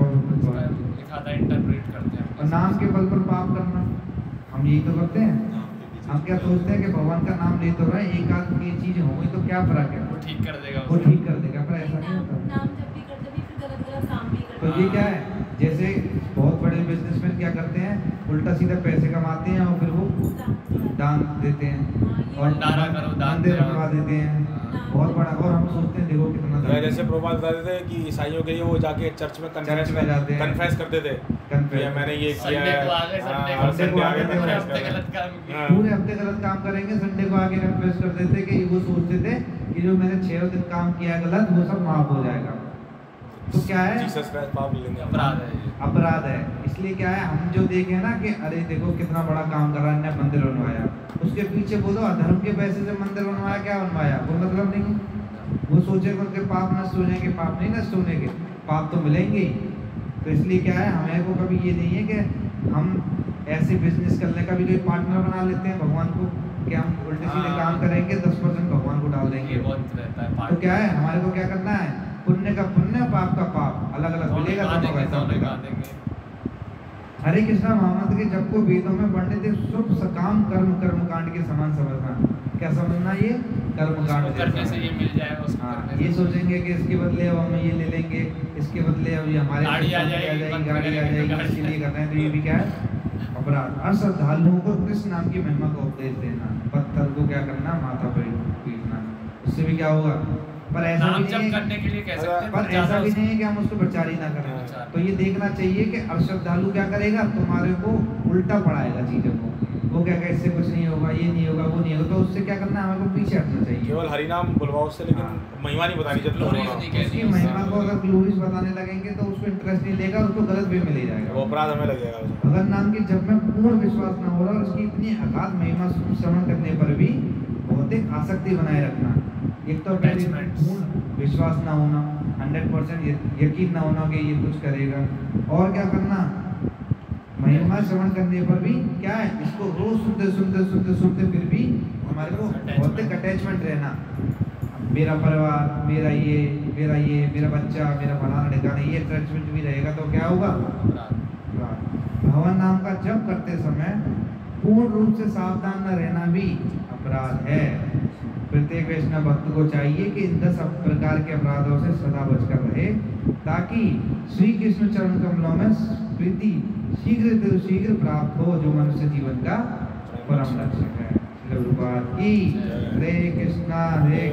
लिखा था, इंटरप्रेट करते हैं। और नाम के बल पर पाप करना, हम यही तो करते हैं। हम क्या सोचते हैं कि भगवान का नाम ले तो रहे, एक आध की चीज़ हो गई तो क्या फर्क है? वो ठीक कर देगा, वो ठीक कर देगा, पर ऐसा नहीं होता। नाम जब भी करते भी फिर गलत काम भी करते। तो ये क्या है? जैसे बहुत बड़े बिजनेसमैन क्या करते हैं, उल्टा सीधा पैसे कमाते हैं और फिर वो दान देते हैं और भंडारा करो, दान मंदिर करो। बनवा देते हैं बहुत बड़ा, और हम सोचते हैं देखो कितना दान जैसे दिया। प्रभुपाद बता देते हैं कि ईसाइयों के लिए वो जाके चर्च में चर्च में जाते हैं। कन्फेस करते थे Confess। कि मैंने ये किया संडे है। को आ गए, संडे हाँ, को संडे आ गए, पूरे पूरे confess हफ्ते कर रहे गलत काम किया। हाँ। पूरे हफ्ते गलत काम करेंगे, संडे को आके कन्फेस कर देते कि वो सोचते थे कि जो मैंने 6 दिन काम किया गलत वो सब माफ हो जाएगा। तो क्या है, जीसस क्राइस्ट पाप लेंगे। अपराध है ये। अपराध है। इसलिए क्या है, हम जो देखें ना कि अरे देखो कितना बड़ा काम कर रहा है, ने मंदिर बनवाया, उसके पीछे बोलो अधर्म के पैसे से मंदिर बनवाया, क्या बनवाया, कोई मतलब नहीं है। वो सोचेगा उनके पाप नष्ट हो जाएंगे, पाप नहीं नष्ट होने के, पाप तो मिलेंगे ही। तो इसलिए क्या है, हमें को कभी ये नहीं है कि हम ऐसे बिजनेस करने का भी कोई पार्टनर बना लेते हैं भगवान को, कि हम उल्टे सीधे हाँ। काम करेंगे 10% भगवान को डाल ये देंगे। बहुत रहता है तो पार्ट। क्या है, हमारे को क्या करना है, पुण्य का पुण्य, पाप का पाप, अलग अलग मिलेगा, दोनों का हिसाब दोनों मिलेगा। गा देंगे। हरे कृष्णा महामंत्र के जब को वेदों में वर्णित है शुभ सकाम कर्म कर्मकांड के समान समझना। क्या समझना, ये कर्मकांड उसको करने से जैसा ये है। मिल जाएगा, उसको हाँ, करने ये से। सोचेंगे कि इसके बदले अब हम ये ले लेंगे, इसके बदले अब ये हमारे गाड़ी आ साथ जाएगी, बंद गाड़ी आ करेंगे तो जाएगी, गाड़ी इसके लिए कर रहे हैं। तो ये भी क्या है, अपराध। अश्रद्धालुओं को कृष्ण नाम की महिमा का उपदेश देना, पत्थर को क्या करना, माथा पर पीटना, उससे भी क्या होगा। पर ऐसा नाम भी जप नहीं है, करने के लिए कह सकते हैं, पर ऐसा भी नहीं है कि हम उसको प्रचार ही ना करें। प्रचार। तो ये देखना चाहिए कि अश्रद्धालु क्या करेगा, तुम्हारे को उल्टा पढ़ाएगा चीजों को। वो क्या कहे, इससे कुछ नहीं होगा, ये नहीं होगा, वो नहीं होगा, तो उससे क्या करना है, हमें को पीछे हटना चाहिए। केवल हरिनाम बुलवाओ उससे, लेकिन हाँ। महिमा नहीं बतानी जब Glory लोग नहीं कहनी उसकी है। महिमा को अगर ग्लोरीज बताने लगेंगे तो उसको इंटरेस्ट नहीं लेगा, उसको गलत वे में ले वो जाएगा। अपराध हमें लग जाएगा उसमें। अगर नाम की जब में पूर्ण विश्वास न हो रहा और उसकी इतनी अगाध महिमा श्रवण करने पर भी भौतिक आसक्ति बनाए रखना। एक तो पहले Attachments। पूर्ण विश्वास ना होना, 100% यकीन ना होना कि ये कुछ करेगा, और क्या करना, महिमा श्रवण करने पर भी क्या है, इसको रोज सुनते सुनते सुनते सुनते फिर भी हमारे को भौतिक अटैचमेंट रहना। मेरा परिवार, मेरा ये, मेरा बच्चा, मेरा फलाना ठिकाना, ये अटैचमेंट भी रहेगा तो क्या होगा, अपराध। भगवान नाम का जप करते समय पूर्ण रूप से सावधान न रहना भी अपराध है। प्रत्येक वैष्णव भक्त को चाहिए कि इन 10 प्रकार के अपराधों से सदा बचकर रहे, ताकि श्री कृष्ण चरण कमलों में प्रीति शीघ्र प्राप्त हो, जो मनुष्य जीवन का परम लक्ष्य है। प्रभुपाद की हरे कृष्णा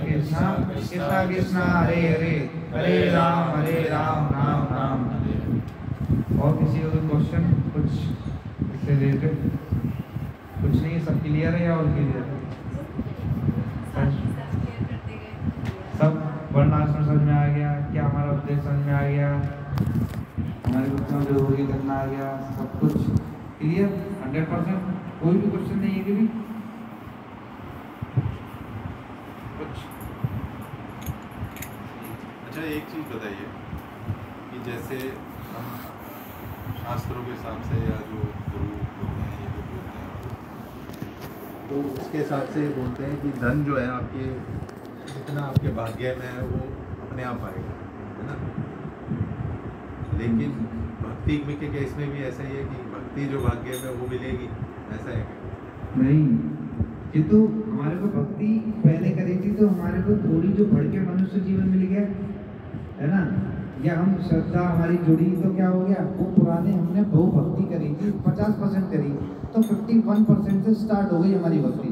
कृष्णा कृष्णा हरे हरे, हरे राम राम राम हरे। और किसी को क्वेश्चन कुछ इससे रिलेटेड? कुछ नहीं, सब क्लियर है या और क्लियर है? सब वर्णाश्रम समझ में आ गया, क्या हमारा उद्देश्य समझ में आ गया, हमारे बच्चों जो होगी करना आ गया, सब कुछ क्लियर 100%? कोई भी क्वेश्चन नहीं है कि भी कुछ? अच्छा, एक चीज़ बताइए कि जैसे हम शास्त्रों के हिसाब से या जो गुरु लोग हैं ये जो बोलते हैं, तो उसके हिसाब से बोलते हैं कि धन जो है आपके जितना आपके भाग्य में है वो अपने आप आएगा, है ना। लेकिन भक्ति के केस में भी ऐसा ही है कि भक्ति जो भाग्य में वो मिलेगी, ऐसा है क्या? नहीं, ये तो हमारे को भक्ति पहले करी थी तो हमारे को थोड़ी जो बढ़ के मनुष्य जीवन मिल गया, है ना, या हम श्रद्धा हमारी जुड़ी तो क्या हो गया, वो पुराने हमने बहुत भक्ति करी थी 50% करी, तो 51% से स्टार्ट हो गई हमारी भक्ति।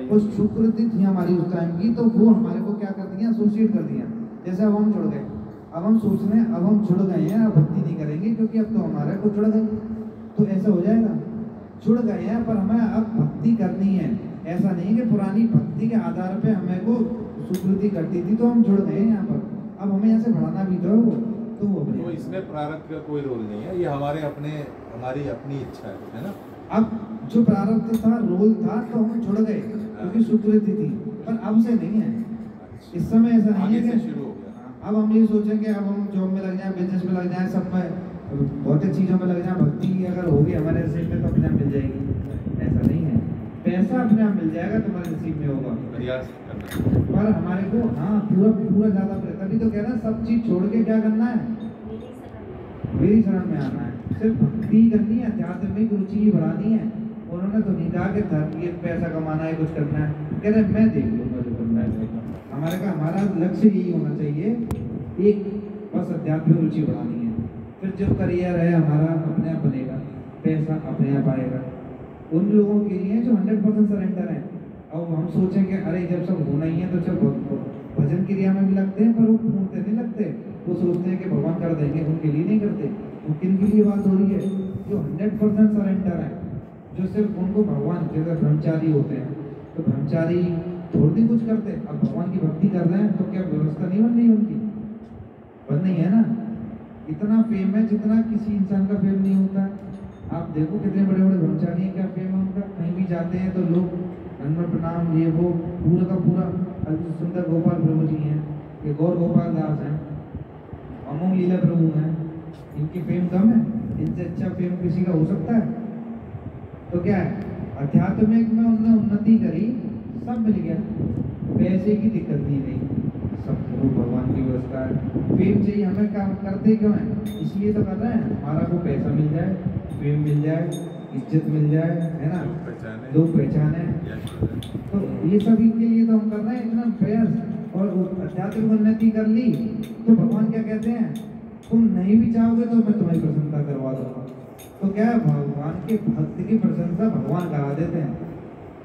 कुछ सुकृति थी हमारी उस टाइम की, तो वो हमारे को क्या कर दिया, एसोसिएट कर दिया। जैसे अब हम जुड़ गए, अब हम सोच रहे हैं अब हम जुड़ गए हैं, अब भक्ति नहीं करेंगे क्योंकि अब तो हमारे को जुड़ गए, तो ऐसा हो जाएगा। जुड़ गए हैं पर हमें अब भक्ति करनी है, ऐसा नहीं कि पुरानी भक्ति के आधार पे हमें को सुकृति करती थी तो हम जुड़ गए हैं यहाँ पर, अब हमें यहाँ से बढ़ाना भी तो वो तो इसमें प्रारब्ध का कोई रोल नहीं है, ये हमारी अपनी इच्छा है ना। अब जो प्रारब्ध था, रोल था, तो हम जुड़ गए क्योंकि सुकृति थी, पर अब से नहीं है। इस समय ऐसा नहीं आगे है से कि शुरू हो गया। अब हम ये सोचेंगे अब हम जॉब में लग जाए, बिजनेस में लग जाए, सब में भौतिक चीज़ों में लग जाए, भक्ति अगर होगी हमारे नसीब में तो अपने आप मिल जाएगी, ऐसा नहीं है। पैसा अपने आप मिल जाएगा, तुम्हारे नसीब में होगा, प्रयास करना। पर हमारे को हाँ पूरा ज़्यादा तभी तो कह रहा सब चीज़ छोड़ के क्या करना है, मेरी शरण में आना है, सिर्फ भक्ति करनी है, आध्यात्मिक रुचि बढ़ानी है। उन्होंने तो नहीं कहा कि धर्म ये पैसा कमाना है, कुछ करना है, कह रहे मैं देख लूँगा जो करना है। हमारे का हमारा लक्ष्य यही होना चाहिए, एक बस आध्यात्मिक रुचि बढ़ानी है। फिर जो करियर है हमारा अपने आप बनेगा, पैसा अपने आप आएगा। उन लोगों के लिए जो 100% सरेंडर है। अब हम सोचें कि अरे जब सब होना ही है तो चल भजन क्रिया में भी लगते हैं, पर वो पूर्णते नहीं लगते। वो सोचते हैं कि भगवान कर देंगे, उनके लिए नहीं करते। वो किन के लिए बात हो रही है? जो 100% सरेंडर है, जो सिर्फ उनको भगवान, जैसे ब्रह्मचारी होते हैं तो ब्रह्मचारी थोड़ी कुछ करते। अब भगवान की भक्ति कर रहे हैं तो क्या व्यवस्था नहीं बन रही उनकी? बन रही है ना। इतना फेम है जितना किसी इंसान का फेम नहीं होता। आप देखो कितने बड़े बड़े ब्रह्मचारी हैं, क्या फेम है उनका। कहीं भी जाते हैं तो लोग नंबर प्रणाम, ये वो, पूरा का पूरा। सुंदर गोपाल प्रभु जी हैं, ये गौर गोपाल दास हैं, अमोघ लीला प्रभु हैं, इनकी फेम कम है? इनसे अच्छा फेम किसी का हो सकता है? तो क्या है, आध्यात्मिक में उन्होंने उन्नति करी, सब मिल गया, पैसे की दिक्कत ही नहीं, सब भगवान की व्यवस्था है। फेम चाहिए हमें, काम करते क्यों हैं? इसलिए तो कर रहे हैं, हमारा को पैसा मिल जाए, फेम मिल जाए, इज्जत मिल जाए, है ना, लोग पहचाने। तो ये सभी के लिए तो हम कर रहे हैं इतना प्रयास। और आध्यात्मिक उन्नति कर ली तो भगवान क्या कहते हैं, तुम नहीं भी चाहोगे तो मैं तुम्हारी प्रसन्नता करवा दूंगा। तो क्या है, भगवान के भक्त की प्रशंसा भगवान करा देते हैं।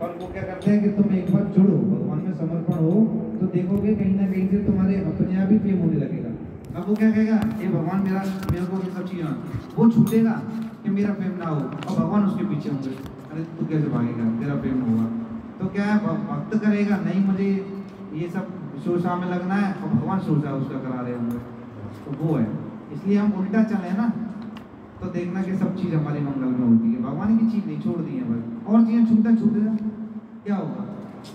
और वो क्या करते हैं कि तुम एक बार जुड़ो, भगवान में समर्पण हो, तो देखोगे कहीं ना कहीं से तुम्हारे अपने आप ही फेम होने लगेगा। अब वो क्या कहेगा, ये भगवान मेरे को ये सब चीज़ें, वो छूटेगा कि मेरा फेम ना हो, और भगवान उसके पीछे होंगे। अरे तू कैसे भागेगा, तेरा फेम होगा। तो क्या है, भक्त करेगा नहीं, मुझे ये सब शोषा में लगना है, और भगवान शोषा उसका करा रहे होंगे। तो वो है, इसलिए हम उल्टा चले ना, तो देखना कि सब चीज़ हमारी मंगल में होती है। भगवान की चीज़ नहीं छोड़ दी है बस, और चीज़ें छूटेगा क्या होगा,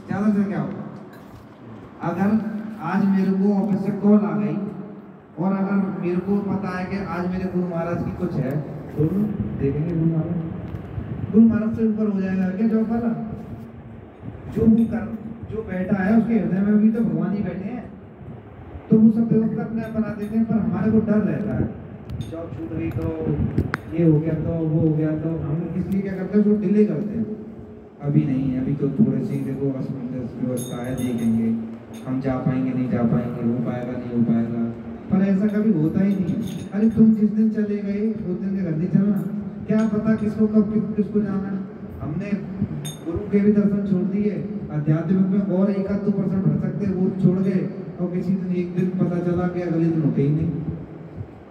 ज़्यादा से क्या होगा। अगर आज मेरे को ऑफिस से कॉल आ गई, और अगर मेरे को पता है कि आज मेरे गुरु महाराज की कुछ है, तो देखेंगे गुरु महाराज से ऊपर हो जाएगा क्या जॉब वाला? जो बैठा है उसके हृदय में भी तो भगवान ही बैठे हैं। तो वो सब व्यवस्था अपने आप बना देते हैं, पर हमारे को डर रहता है, जॉब छूट गई तो ये हो गया, तो वो हो गया, तो हम इसलिए क्या करते हैं, उसको डिले करते हैं। अभी नहीं है, अभी तो थोड़ी सी देखो असमंजस व्यवस्था है, देखेंगे हम जा पाएंगे नहीं जा पाएंगे, हो पाएगा नहीं हो पाएगा। पर ऐसा कभी होता ही नहीं। अरे तुम जिस दिन चले गए उस दिन के घर नहीं चलना, क्या पता किसको कब किसको जाना। हमने गुरु के भी दर्शन छोड़ दिए, आध्यात्मिक में और 1-2% भर सकते, वो छोड़ गए, और किसी दिन एक दिन पता चला कि अगले दिन उठे ही नहीं।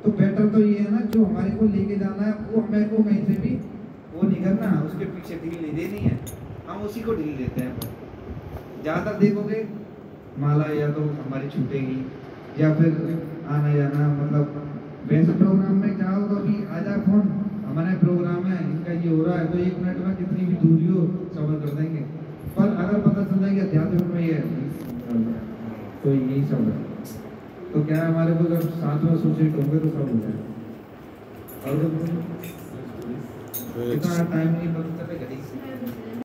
तो बेटर तो ये है ना, जो हमारे को लेके जाना है वो हमें को कहीं से भी वो नहीं करना, उसके पीछे ढील नहीं देनी है, हम उसी को ढील देते हैं। ज़्यादातर देखोगे माला या तो हमारी छूटेगी, या फिर आना जाना, मतलब वैसे प्रोग्राम में जाओ तो अभी आजा फोन, हमारा प्रोग्राम है, इनका ये हो रहा है, तो 1 मिनट में कितनी भी दूरी हो सबर कर देंगे। पर अगर पता चल जाए कि अध्यात्म में ये है, तो यही सब है। तो क्या है, हमारे को जब साथ में एसोसिएट होंगे तो सब हो जाए। और इतना टाइम नहीं पता चले